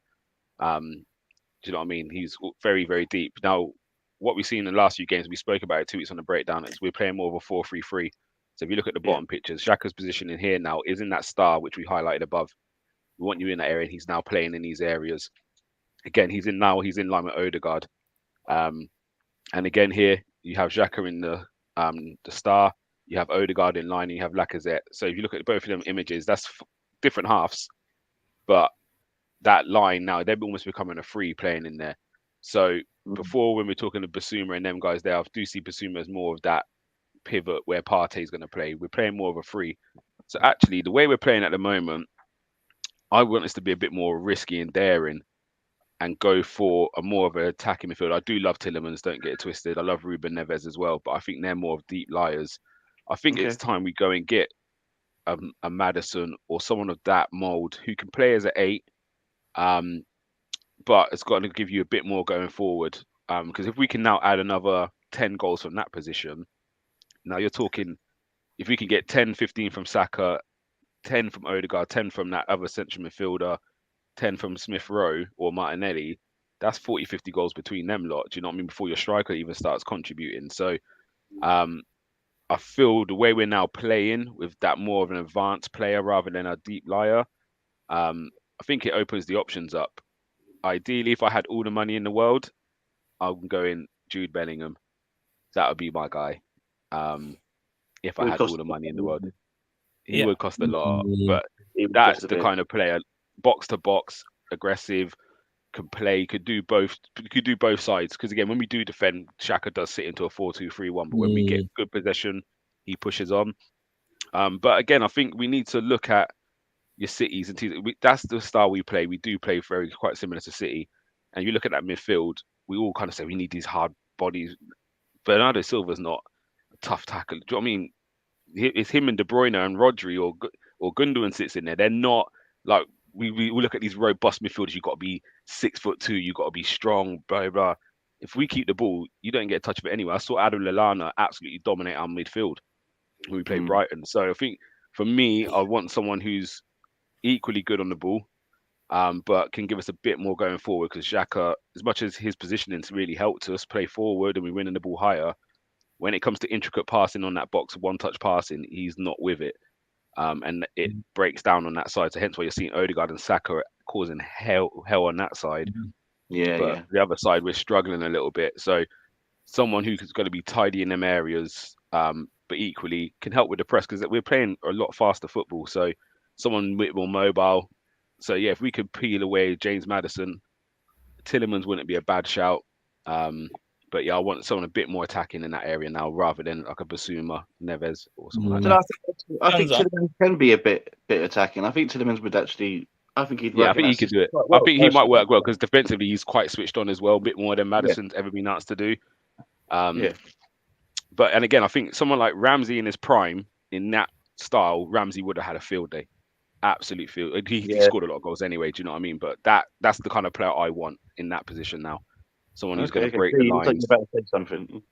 Do you know what I mean? He's very, very deep. Now, what we've seen in the last few games, we spoke about it 2 weeks on the breakdown, is we're playing more of a 4-3-3. So if you look at the bottom pictures, Xhaka's position in here now is in that star, which we highlighted above. We want you in that area, and he's now playing in these areas. Again, he's in line with Odegaard. And again here, you have Xhaka in the star, you have Odegaard in line, and you have Lacazette. So if you look at both of them images, that's different halves. But that line now, they're almost becoming a free playing in there. So before, when we're talking to Basuma and them guys there, I do see Basuma as more of that pivot where Partey's going to play. We're playing more of a free. So actually, the way we're playing at the moment, I want us to be a bit more risky and daring and go for a more of an attacking midfield. I do love Tielemans, don't get it twisted. I love Ruben Neves as well, but I think they're more of deep liars. I think it's time we go and get a Maddison or someone of that mould who can play as an 8, but it's got to give you a bit more going forward. Because if we can now add another 10 goals from that position, now you're talking, if we can get 10, 15 from Saka, 10 from Odegaard, 10 from that other central midfielder, 10 from Smith Rowe or Martinelli, that's 40, 50 goals between them lot. Do you know what I mean? Before your striker even starts contributing. So I feel the way we're now playing with that more of an advanced player rather than a deep liar, I think it opens the options up. Ideally, if I had all the money in the world, I'm going Jude Bellingham. That would be my guy. If I had all the money in the world. He would cost a lot, but that's the kind of player, box to box, aggressive, can play, could do both sides. Because again, when we do defend, Xhaka does sit into a 4-2-3-1, but when we get good possession, he pushes on. But again, I think we need to look at your cities and teams. That's the style we play. We do play quite similar to City. And you look at that midfield, we all kind of say we need these hard bodies. Bernardo Silva's not a tough tackle. Do you know what I mean? It's him and De Bruyne and Rodri or Gundogan sits in there. They're not like we look at these robust midfielders. You've got to be 6'2". You've got to be strong. Blah blah. Blah. If we keep the ball, you don't get a touch of it anyway. I saw Adam Lallana absolutely dominate our midfield when we played Brighton. So I think for me, I want someone who's equally good on the ball, but can give us a bit more going forward. Because Xhaka, as much as his positioning's really helped us play forward and we're winning the ball higher, when it comes to intricate passing on that box, one-touch passing, he's not with it. And it breaks down on that side. So hence why you're seeing Odegaard and Saka causing hell on that side. But the other side, we're struggling a little bit. So someone who's going to be tidy in them areas, but equally can help with the press, because we're playing a lot faster football. So someone a bit more mobile. So yeah, if we could peel away James Maddison, Tielemans wouldn't be a bad shout. But yeah, I want someone a bit more attacking in that area now, rather than like a Basuma, Neves, or something like that. I think Tielemans can be a bit attacking. I think Tielemans would actually. I think he'd. Yeah, I think he could do it. Well, I think he might work well, because defensively he's quite switched on as well, a bit more than Maddison's ever been asked to do. But and again, I think someone like Ramsey in his prime in that style, Ramsey would have had a field day, absolute field. He scored a lot of goals anyway. Do you know what I mean? But that's the kind of player I want in that position now. Someone who's going to break the lines. About to say something.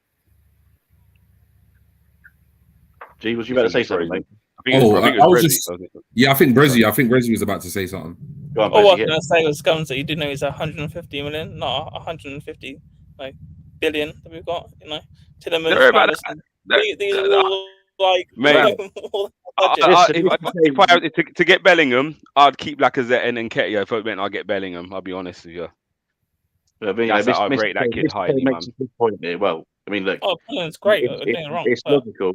G, was you about to say something, mate? I was just. Yeah, I think Brezzy. I think Brezzy was about to say something. Go on, Brezzy, what I was going to say was Gumsa. You do know he's 150 million, not 150 billion that we've got. You know, Tielemans, Maddison. These are all like. Man, if I to get Bellingham, I'd keep Lacazette and Nketiah. If I meant I'd get Bellingham, I'll be honest with you. I mean, I'd rate that kid highly, man. Point there. Well, I mean, look. Oh, Bellingham's great. It's logical.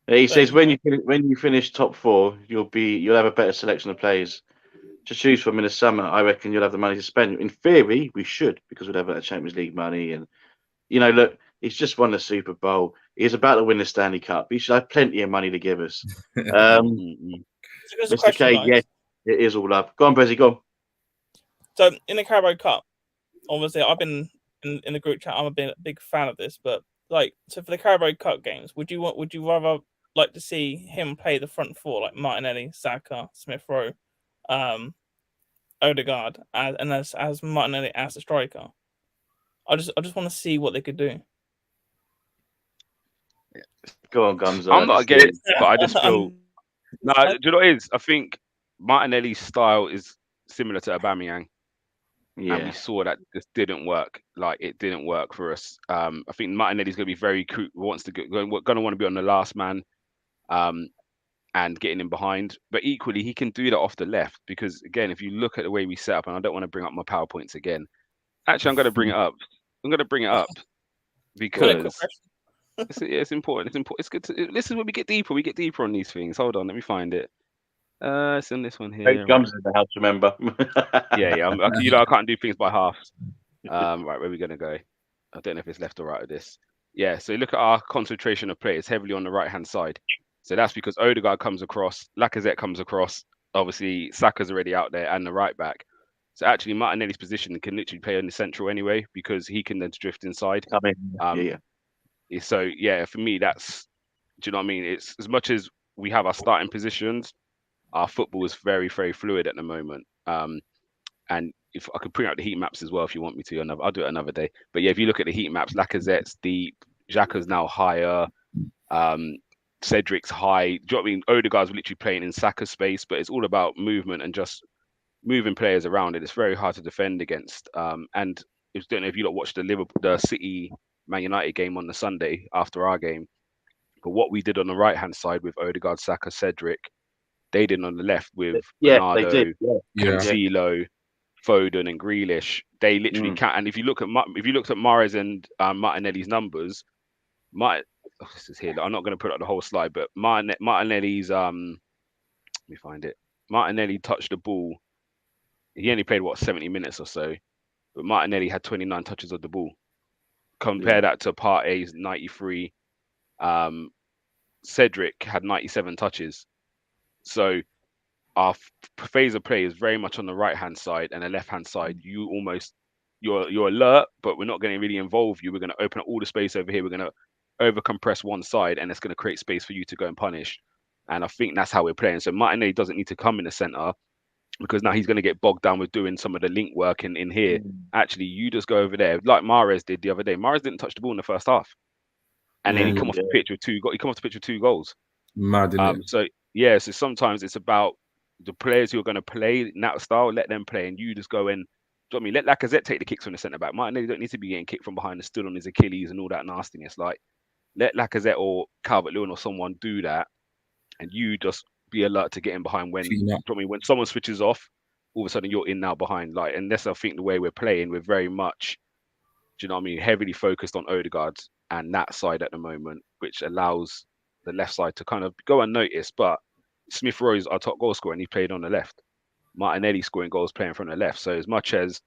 He says when you finish top 4, you'll have a better selection of players to choose from in the summer. I reckon you'll have the money to spend. In theory, we should, because we'd have a Champions League money, and look, he's just won the Super Bowl. He's about to win the Stanley Cup. He should have plenty of money to give us. Mr. K, yes, it is all up. Go on, Brezzy, go on. So in the Carabao Cup, obviously, I've been in the group chat. I'm a big fan of this, but so for the Carabao Cup games, would you rather like to see him play the front 4 like Martinelli, Saka, Smith Rowe, Odegaard, as Martinelli as a striker? I just want to see what they could do. Go on, Gumsa. I'm not against, but I just feel. No, do you know what it is? I think Martinelli's style is similar to Aubameyang. Yeah. And we saw that this didn't work. Like, it didn't work for us. I think Martinelli's going to be going to want to be on the last man, and getting in behind. But equally, he can do that off the left, because again, if you look at the way we set up, and I don't want to bring up my PowerPoints again. Actually, I'm going to bring it up. Because it's important. It's important. It's good to. This is where we get deeper. We get deeper on these things. Hold on, let me find it. It's in this one here. Gums in the house, remember? Yeah. I can't do things by halves. Right, where are we gonna go? I don't know if it's left or right of this. Yeah, so look at our concentration of play. It's heavily on the right hand side. So that's because Odegaard comes across, Lacazette comes across. Obviously, Saka's already out there, and the right back. So actually, Martinelli's position can literally play on the central anyway, because he can then drift inside. So yeah, for me, that's. Do you know what I mean? It's as much as we have our starting positions. Our football is very, very fluid at the moment. And if I could print out the heat maps as well, if you want me to, I'll do it another day. But yeah, if you look at the heat maps, Lacazette's deep, Xhaka's now higher, Cedric's high. Do you know what I mean? Odegaard's literally playing in Saka's space, but it's all about movement and just moving players around it. It's very hard to defend against. And I don't know if you watched the City Man United game on the Sunday after our game, but what we did on the right hand side with Odegaard, Saka, Cedric. They did on the left with Bernardo, Cancelo, Foden, and Grealish. They literally can't. And if you looked at Mahrez and Martinelli's numbers, this is here. I'm not going to put up the whole slide, but Martinelli's let me find it. Martinelli touched the ball he only played 70 minutes or so, but Martinelli had 29 touches of the ball. Compare that to Partey's 93. Cedric had 97 touches. So our phase of play is very much on the right hand side, and the left hand side you're alert, but we're not going to really involve you. We're going to open up all the space over here. We're going to over compress one side, and it's going to create space for you to go and punish. And I think that's how we're playing. So Martinelli doesn't need to come in the center, because now he's going to get bogged down with doing some of the link work in here. Actually, you just go over there, like Mahrez did the other day. Mahrez didn't touch the ball in the first half, and then he come off the pitch with two goals. Mad, so sometimes it's about the players who are going to play in that style. Let them play, and you just go in. Do you know what I mean? Let Lacazette take the kicks from the centre back. Martinelli don't need to be getting kicked from behind and stood on his Achilles and all that nastiness. Like, let Lacazette or Calvert-Lewin or someone do that, and you just be alert to get in behind when when someone switches off. All of a sudden you're in now behind. Like, and that's I think the way we're playing. We're very much, do you know what I mean, heavily focused on Odegaard and that side at the moment, which allows the left side to kind of go unnoticed. But Smith Rowe is our top goal scorer, and he played on the left. Martinelli scoring goals playing from the left. So as much as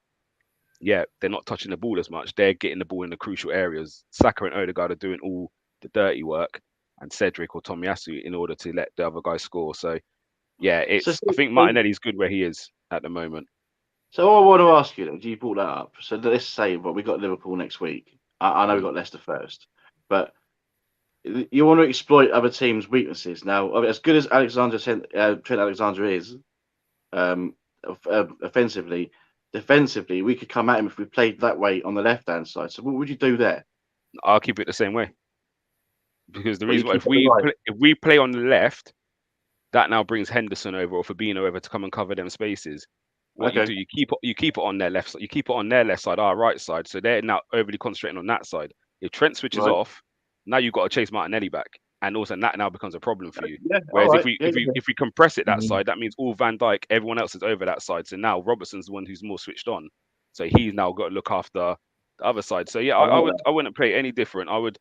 they're not touching the ball as much, they're getting the ball in the crucial areas. Saka and Odegaard are doing all the dirty work, and Cedric or Tomiyasu in order to let the other guys score. So I think Martinelli's good where he is at the moment. So I want to ask you, you brought that up. So let's say, we got Liverpool next week. I know we got Leicester first, but you want to exploit other teams' weaknesses. Now, as good as Trent Alexander is, offensively, defensively, we could come at him if we played that way on the left-hand side. So what would you do there? I'll keep it the same way. Because the reason why, if we play on the left, that now brings Henderson over or Fabinho over to come and cover them spaces. What you do, you keep it on their left side. You keep it on their left side, our right side. So they're now overly concentrating on that side. If Trent switches off, now you've got to chase Martinelli back, and also that now becomes a problem for you. Whereas if we compress it that side, that means all Van Dijk, everyone else is over that side. So now Robertson's the one who's more switched on. So he's now got to look after the other side. So I wouldn't play any different. I would.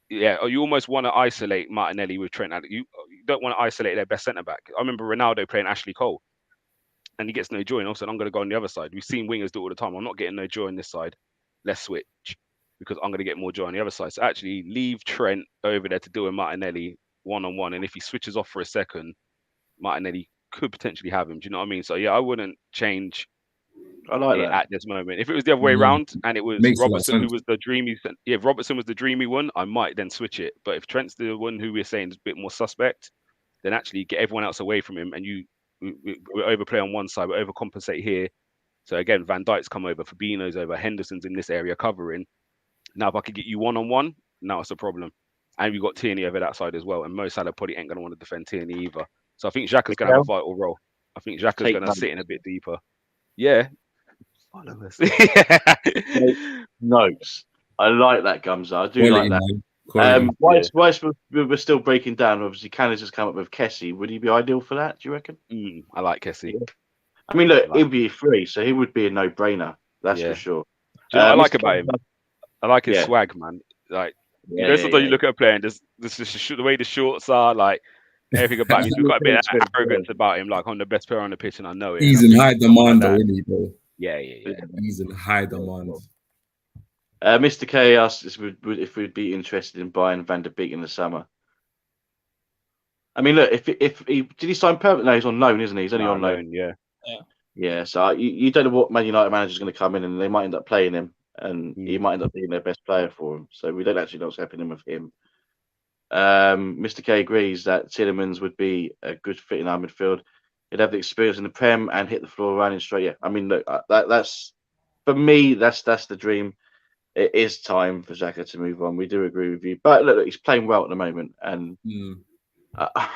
You almost want to isolate Martinelli with Trent. You don't want to isolate their best centre back. I remember Ronaldo playing Ashley Cole, and he gets no joy. And also, I'm going to go on the other side. We've seen wingers do it all the time. I'm not getting no joy on this side. Let's switch, because I'm going to get more joy on the other side. So actually, leave Trent over there to deal with Martinelli one-on-one. And if he switches off for a second, Martinelli could potentially have him. Do you know what I mean? So I wouldn't change. I like that at this moment. If it was the other way around and it was Robertson who was the dreamy, if Robertson was the dreamy one, I might then switch it. But if Trent's the one who we're saying is a bit more suspect, then actually get everyone else away from him, and we overplay on one side, we overcompensate here. So again, Van Dijk's come over, Fabinho's over, Henderson's in this area covering. Now if I could get you one-on-one, now it's a problem. And we've got Tierney over that side as well, and Mo Salah probably ain't going to want to defend Tierney either. So I think Xhaka's going to have a vital role. I think Xhaka's going to sit in a bit deeper. Yeah. Followers. Notes. I like that, Gumsa. I do like that. Whilst we're still breaking down, obviously, Canada's just come up with Kessie. Would he be ideal for that, do you reckon? I like Kessie. Yeah. I mean, look, he'd be free, so he would be a no-brainer. That's for sure. Do you know what I like about him? I like his swag, man. Like, sometimes you look at a player and just the way the shorts are, like, everything about him. He's got a bit of arrogance about him, like, I'm the best player on the pitch, and I know it. He's in high demand, though, isn't he, bro? Yeah. He's in high demand. Mr. K asked if we'd be interested in buying Van der Beek in the summer. I mean, look, if he did he sign permanent? No, he's on loan, isn't he? He's only on loan. Yeah. So you don't know what Man United manager's going to come in, and they might end up playing him, and he might end up being their best player for them. So we don't actually know what's happening with him. Mr. K agrees that Tielemans would be a good fit in our midfield. He'd have the experience in the Prem and hit the floor running straight. Yeah, I mean, look, that's for me. That's the dream. It is time for Xhaka to move on. We do agree with you, but look, he's playing well at the moment, and I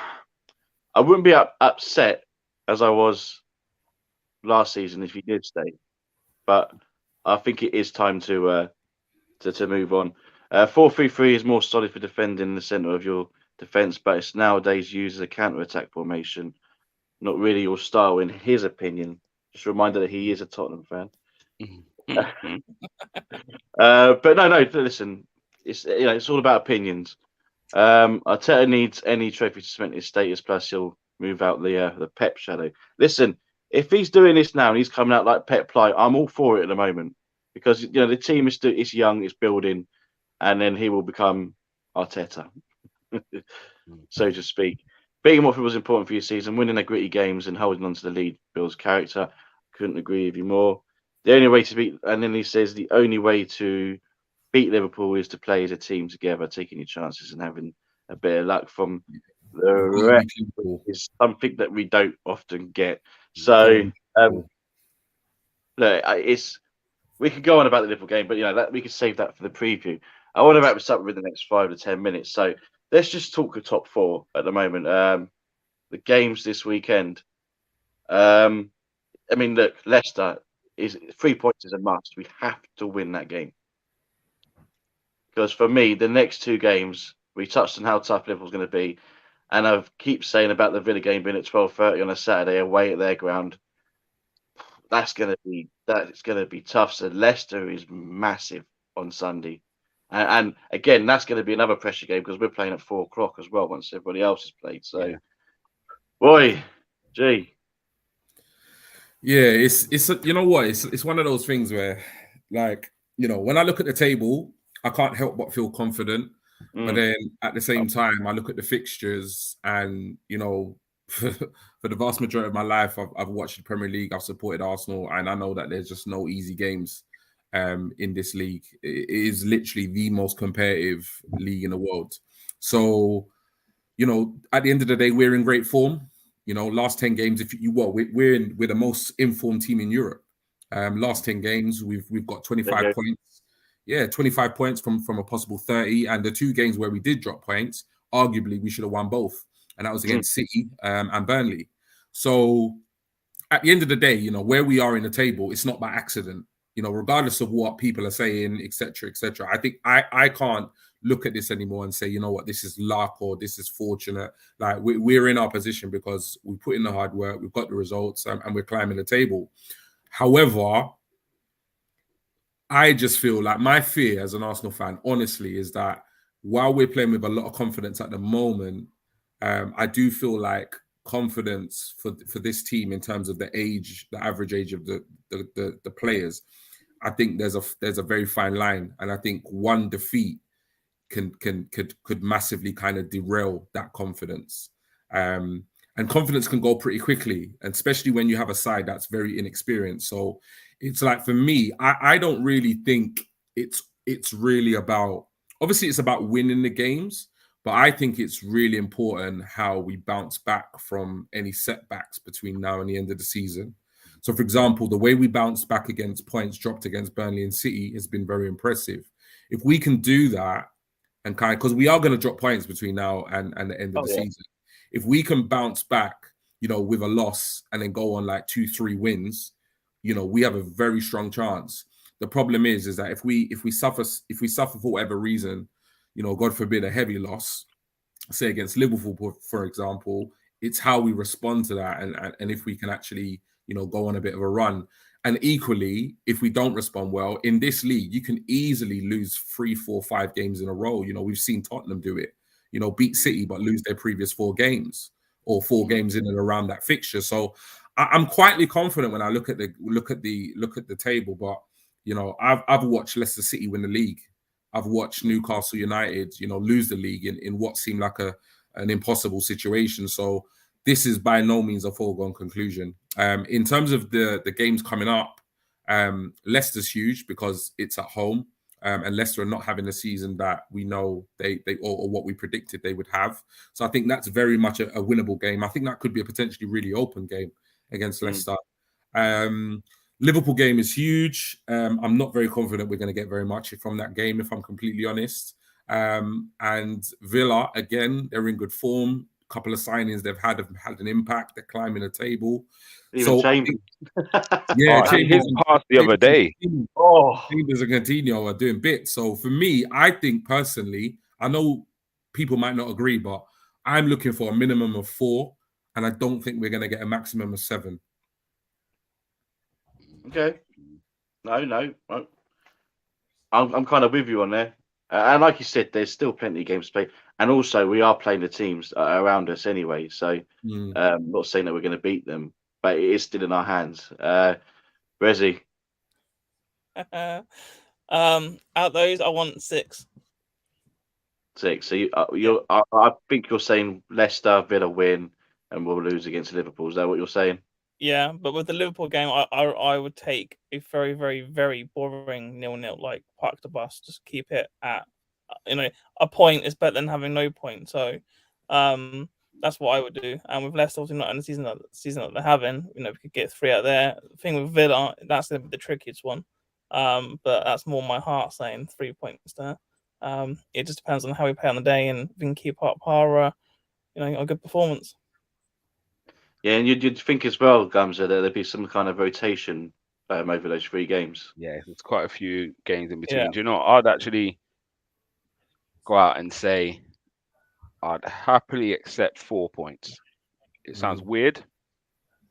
wouldn't be upset as I was last season if he did stay. But I think it is time to move on. 4-3-3 is more solid for defending the centre of your defence, but it's nowadays used as a counter-attack formation. Not really your style, in his opinion. Just a reminder that he is a Tottenham fan. But no. Listen, it's all about opinions. Arteta needs any trophy to cement his status. Plus, he'll move out the Pep shadow. Listen, if he's doing this now and he's coming out like Pep Ply, I'm all for it at the moment because the team is still it's young, it's building, and then he will become Arteta, so to speak. Beating Watford was important for your season. Winning the gritty games and holding on to the lead builds character. Couldn't agree with you more. The only way to beat, and then he says the only way to beat Liverpool is to play as a team together, taking your chances and having a bit of luck from the rest is something that we don't often get. So, look, we could go on about the Liverpool game, but that we could save that for the preview. I want to wrap this up within the next 5 to 10 minutes. So let's just talk the top 4 at the moment. The games this weekend. I mean, look, Leicester is 3 points is a must. We have to win that game. Because for me, the next 2 games, we touched on how tough Liverpool's going to be. And I keep saying about the Villa game being at 12:30 on a Saturday away at their ground. That's going to be tough. So Leicester is massive on Sunday. And again, that's going to be another pressure game because we're playing at 4:00 as well once everybody else has played. So, boy, gee. Yeah, it's you know what? It's one of those things where, like, when I look at the table, I can't help but feel confident. But then at the same time, I look at the fixtures and, for the vast majority of my life, I've watched the Premier League, I've supported Arsenal, and I know that there's just no easy games in this league. It is literally the most competitive league in the world. So, at the end of the day, we're in great form. Last 10 games, we're the most informed team in Europe. Last 10 games, we've got 25 points. Yeah, 25 points from a possible 30. And the 2 games where we did drop points, arguably we should have won both. And that was against City and Burnley. So at the end of the day, where we are in the table, it's not by accident. Regardless of what people are saying, etc., etc. I think I can't look at this anymore and say, this is luck or this is fortunate. Like we're in our position because we put in the hard work, we've got the results, and we're climbing the table. However, I just feel like my fear as an Arsenal fan, honestly, is that while we're playing with a lot of confidence at the moment, I do feel like confidence for this team in terms of the average age of the players, I think there's a very fine line, and I think one defeat could massively kind of derail that confidence. And confidence can go pretty quickly, and especially when you have a side that's very inexperienced. So it's like, for me, I don't really think it's really about, obviously it's about winning the games, but I think it's really important how we bounce back from any setbacks between now and the end of the season. So, for example, the way we bounced back against points dropped against Burnley and City has been very impressive. If we can do that, and because we are going to drop points between now and the end of the season, if we can bounce back, with a loss and then go on like 2-3 wins, we have a very strong chance. The problem is that if we suffer for whatever reason, God forbid, a heavy loss, say against Liverpool, for example, it's how we respond to that, and if we can actually, go on a bit of a run. And equally, if we don't respond well in this league, you can easily lose 3, 4, 5 games in a row. We've seen Tottenham do it. Beat City but lose their previous 4 games, or 4 games in and around that fixture. So I'm quietly confident when I look at the table. But I've watched Leicester City win the league. I've watched Newcastle United, lose the league in what seemed like an impossible situation. So this is by no means a foregone conclusion. In terms of the games coming up, Leicester's huge because it's at home. And Leicester are not having the season that we know they or what we predicted they would have. So I think that's very much a winnable game. I think that could be a potentially really open game against Leicester. Liverpool game is huge. I'm not very confident we're going to get very much from that game, if I'm completely honest. And Villa, again, they're in good form. A couple of signings they've had have had an impact. They're climbing the table. Even Chambers. Chambers passed the other day. Chambers and Coutinho are doing bits. So for me, I think personally, I know people might not agree, but I'm looking for a minimum of 4, and I don't think we're going to get a maximum of 7. Okay. No. I'm kind of with you on there. And like you said, there's still plenty of games to play. And also, we are playing the teams around us anyway. So I'm not saying that we're going to beat them. but it is still in our hands. Brezzy. Out those, I want 6. 6. So I think you're saying Leicester, Villa win, and we'll lose against Liverpool. Is that what you're saying? Yeah, but with the Liverpool game, I would take a very, very, very boring 0-0, like park the bus, just keep it at, a point is better than having no point. So, that's what I would do. And with Leicester, obviously not in the season that they're having, we could get 3 out there. The thing with Villa, that's going to be the trickiest one. But that's more my heart saying 3 points there. It just depends on how we play on the day, and we can keep up our, a good performance. Yeah, and you'd think as well, Gumsa, that there'd be some kind of rotation over those 3 games. Yeah, there's quite a few games in between. Yeah. Do you know what? I'd actually go out and say I'd happily accept 4 points. It sounds weird.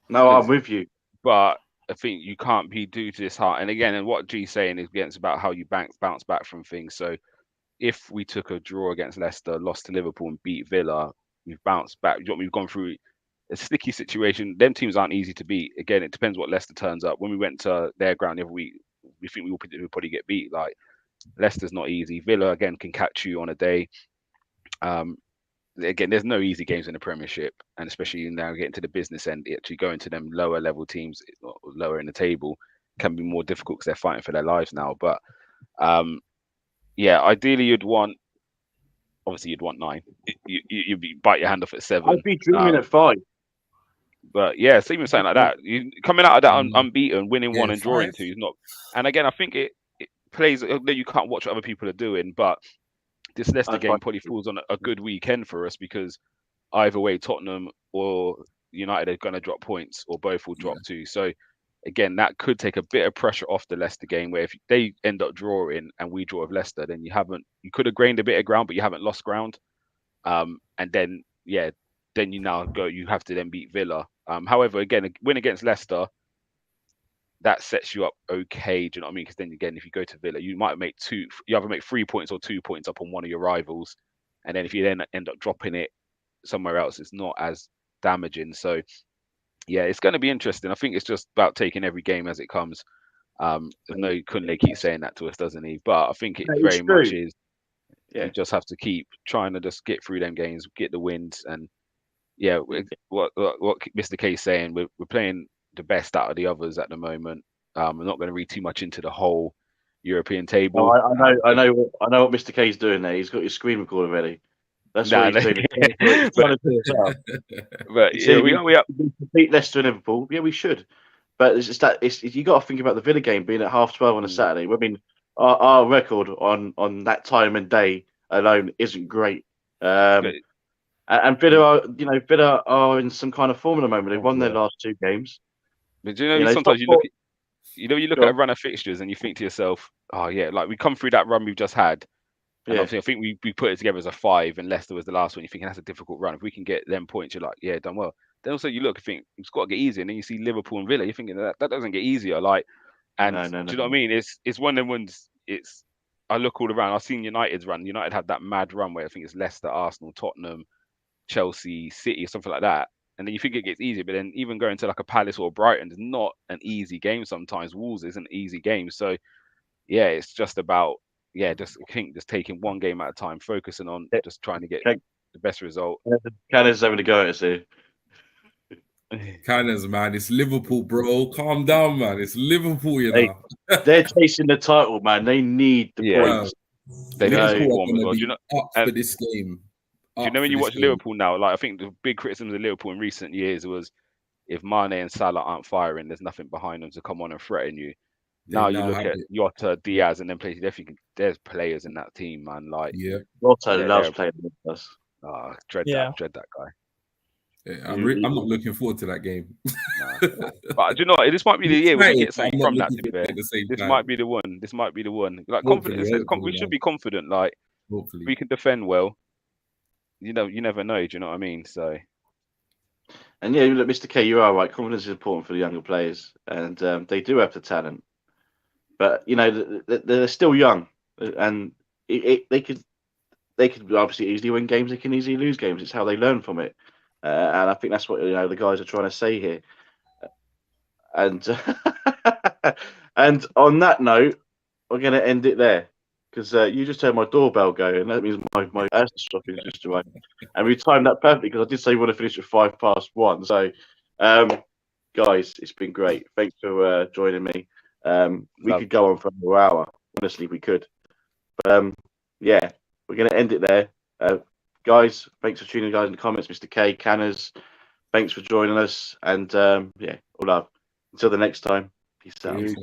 No, I'm with you. But I think you can't be due to this heart. And again, and what G's saying is against about how you bounce back from things. So if we took a draw against Leicester, lost to Liverpool and beat Villa, we've bounced back. We've gone through a sticky situation. Them teams aren't easy to beat. Again, it depends what Leicester turns up. When we went to their ground every week, we think we'll probably get beat. Like Leicester's not easy. Villa again can catch you on a day. Again, there's no easy games in the Premiership, and especially now getting to the business end, actually going to them lower level teams, lower in the table, can be more difficult because they're fighting for their lives now. But yeah, ideally you'd want 9. You'd bite your hand off at 7. I'd be dreaming at 5. But yeah, so even something like that, you coming out of that unbeaten, winning 1 and drawing 2 is not. And again, I think it plays. You can't watch what other people are doing, but this Leicester game probably falls on a good weekend for us, because either way, Tottenham or United are going to drop points, or both will drop too. So again, that could take a bit of pressure off the Leicester game, where if they end up drawing and we draw with Leicester, then you could have gained a bit of ground, but you haven't lost ground. And then then you have to then beat Villa. However, again, a win against Leicester, that sets you up okay. Do you know what I mean? Because then again, if you go to Villa, you either make 3 points or 2 points up on one of your rivals, and then if you then end up dropping it somewhere else, it's not as damaging. So yeah, it's going to be interesting. I think it's just about taking every game as it comes. No, couldn't they keep saying that to us, doesn't he? But I think it very much is. Yeah. You just have to keep trying to just get through them games, get the wins, and what Mr. K's saying, we're playing the best out of the others at the moment. I'm not going to read too much into the whole European table. No, I know what Mr. K's doing there. He's got his screen recorder ready. That's what he's doing. But yeah, we beat Leicester and Liverpool. Yeah, we should. But it's just that you got to think about the Villa game being at 12:30 on a Saturday. I mean, our record on that time and day alone isn't great. And Villa are in some kind of form at the moment. They've won their last 2 games. But do you know, sometimes you look at a run of fixtures and you think to yourself, oh yeah, like we come through that run we've just had. And obviously I think we put it together as a 5, and Leicester was the last one. You're thinking that's a difficult run. If we can get them points, you're like, yeah, done well. Then also you look and think it's got to get easier, and then you see Liverpool and Villa, you're thinking that doesn't get easier. Like, and do you know what I mean? It's one of them ones. I look all around. I've seen United's run. United had that mad run where I think it's Leicester, Arsenal, Tottenham, Chelsea, City, or something like that. And then you think it gets easier, but then even going to like a Palace or Brighton is not an easy game sometimes. Wolves is an easy game. So yeah, it's just about just taking one game at a time, focusing on just trying to get the best result. Cannon's having to go at us here. Cannons, man, it's Liverpool, bro. Calm down, man. It's Liverpool, you know. They're chasing the title, man. They need the points. They Liverpool are going to be up for this game. Do you know when you watch Liverpool now? Like, I think the big criticism of Liverpool in recent years was if Mane and Salah aren't firing, there's nothing behind them to come on and threaten you. Now you look at Jota, Diaz, and then there's players in that team, man. Like, Jota loves playing with us. Dread that guy. Yeah, I'm not looking forward to that game. But do you know what? This might be the year we can get something from that. To be fair, this might be the one. This might be the one. Like, confidence. We should be confident. Like, hopefully we can defend well. You never know. Do you know what I mean? So. And yeah, look, Mr. K, you are right. Confidence is important for the younger players, and they do have the talent. But they're still young, and they could obviously easily win games. They can easily lose games. It's how they learn from it, and I think that's what the guys are trying to say here. And and on that note, we're going to end it there because you just heard my doorbell go, and that means my Asda shop is just away. And we timed that perfectly because I did say we want to finish at 1:05. So, guys, it's been great. Thanks for joining me. We could go on for another hour. Honestly, we could. But yeah, we're going to end it there. Guys, thanks for tuning guys in the comments. Mr. K, Canners, thanks for joining us. And yeah, all love. Until the next time, peace out. Peace.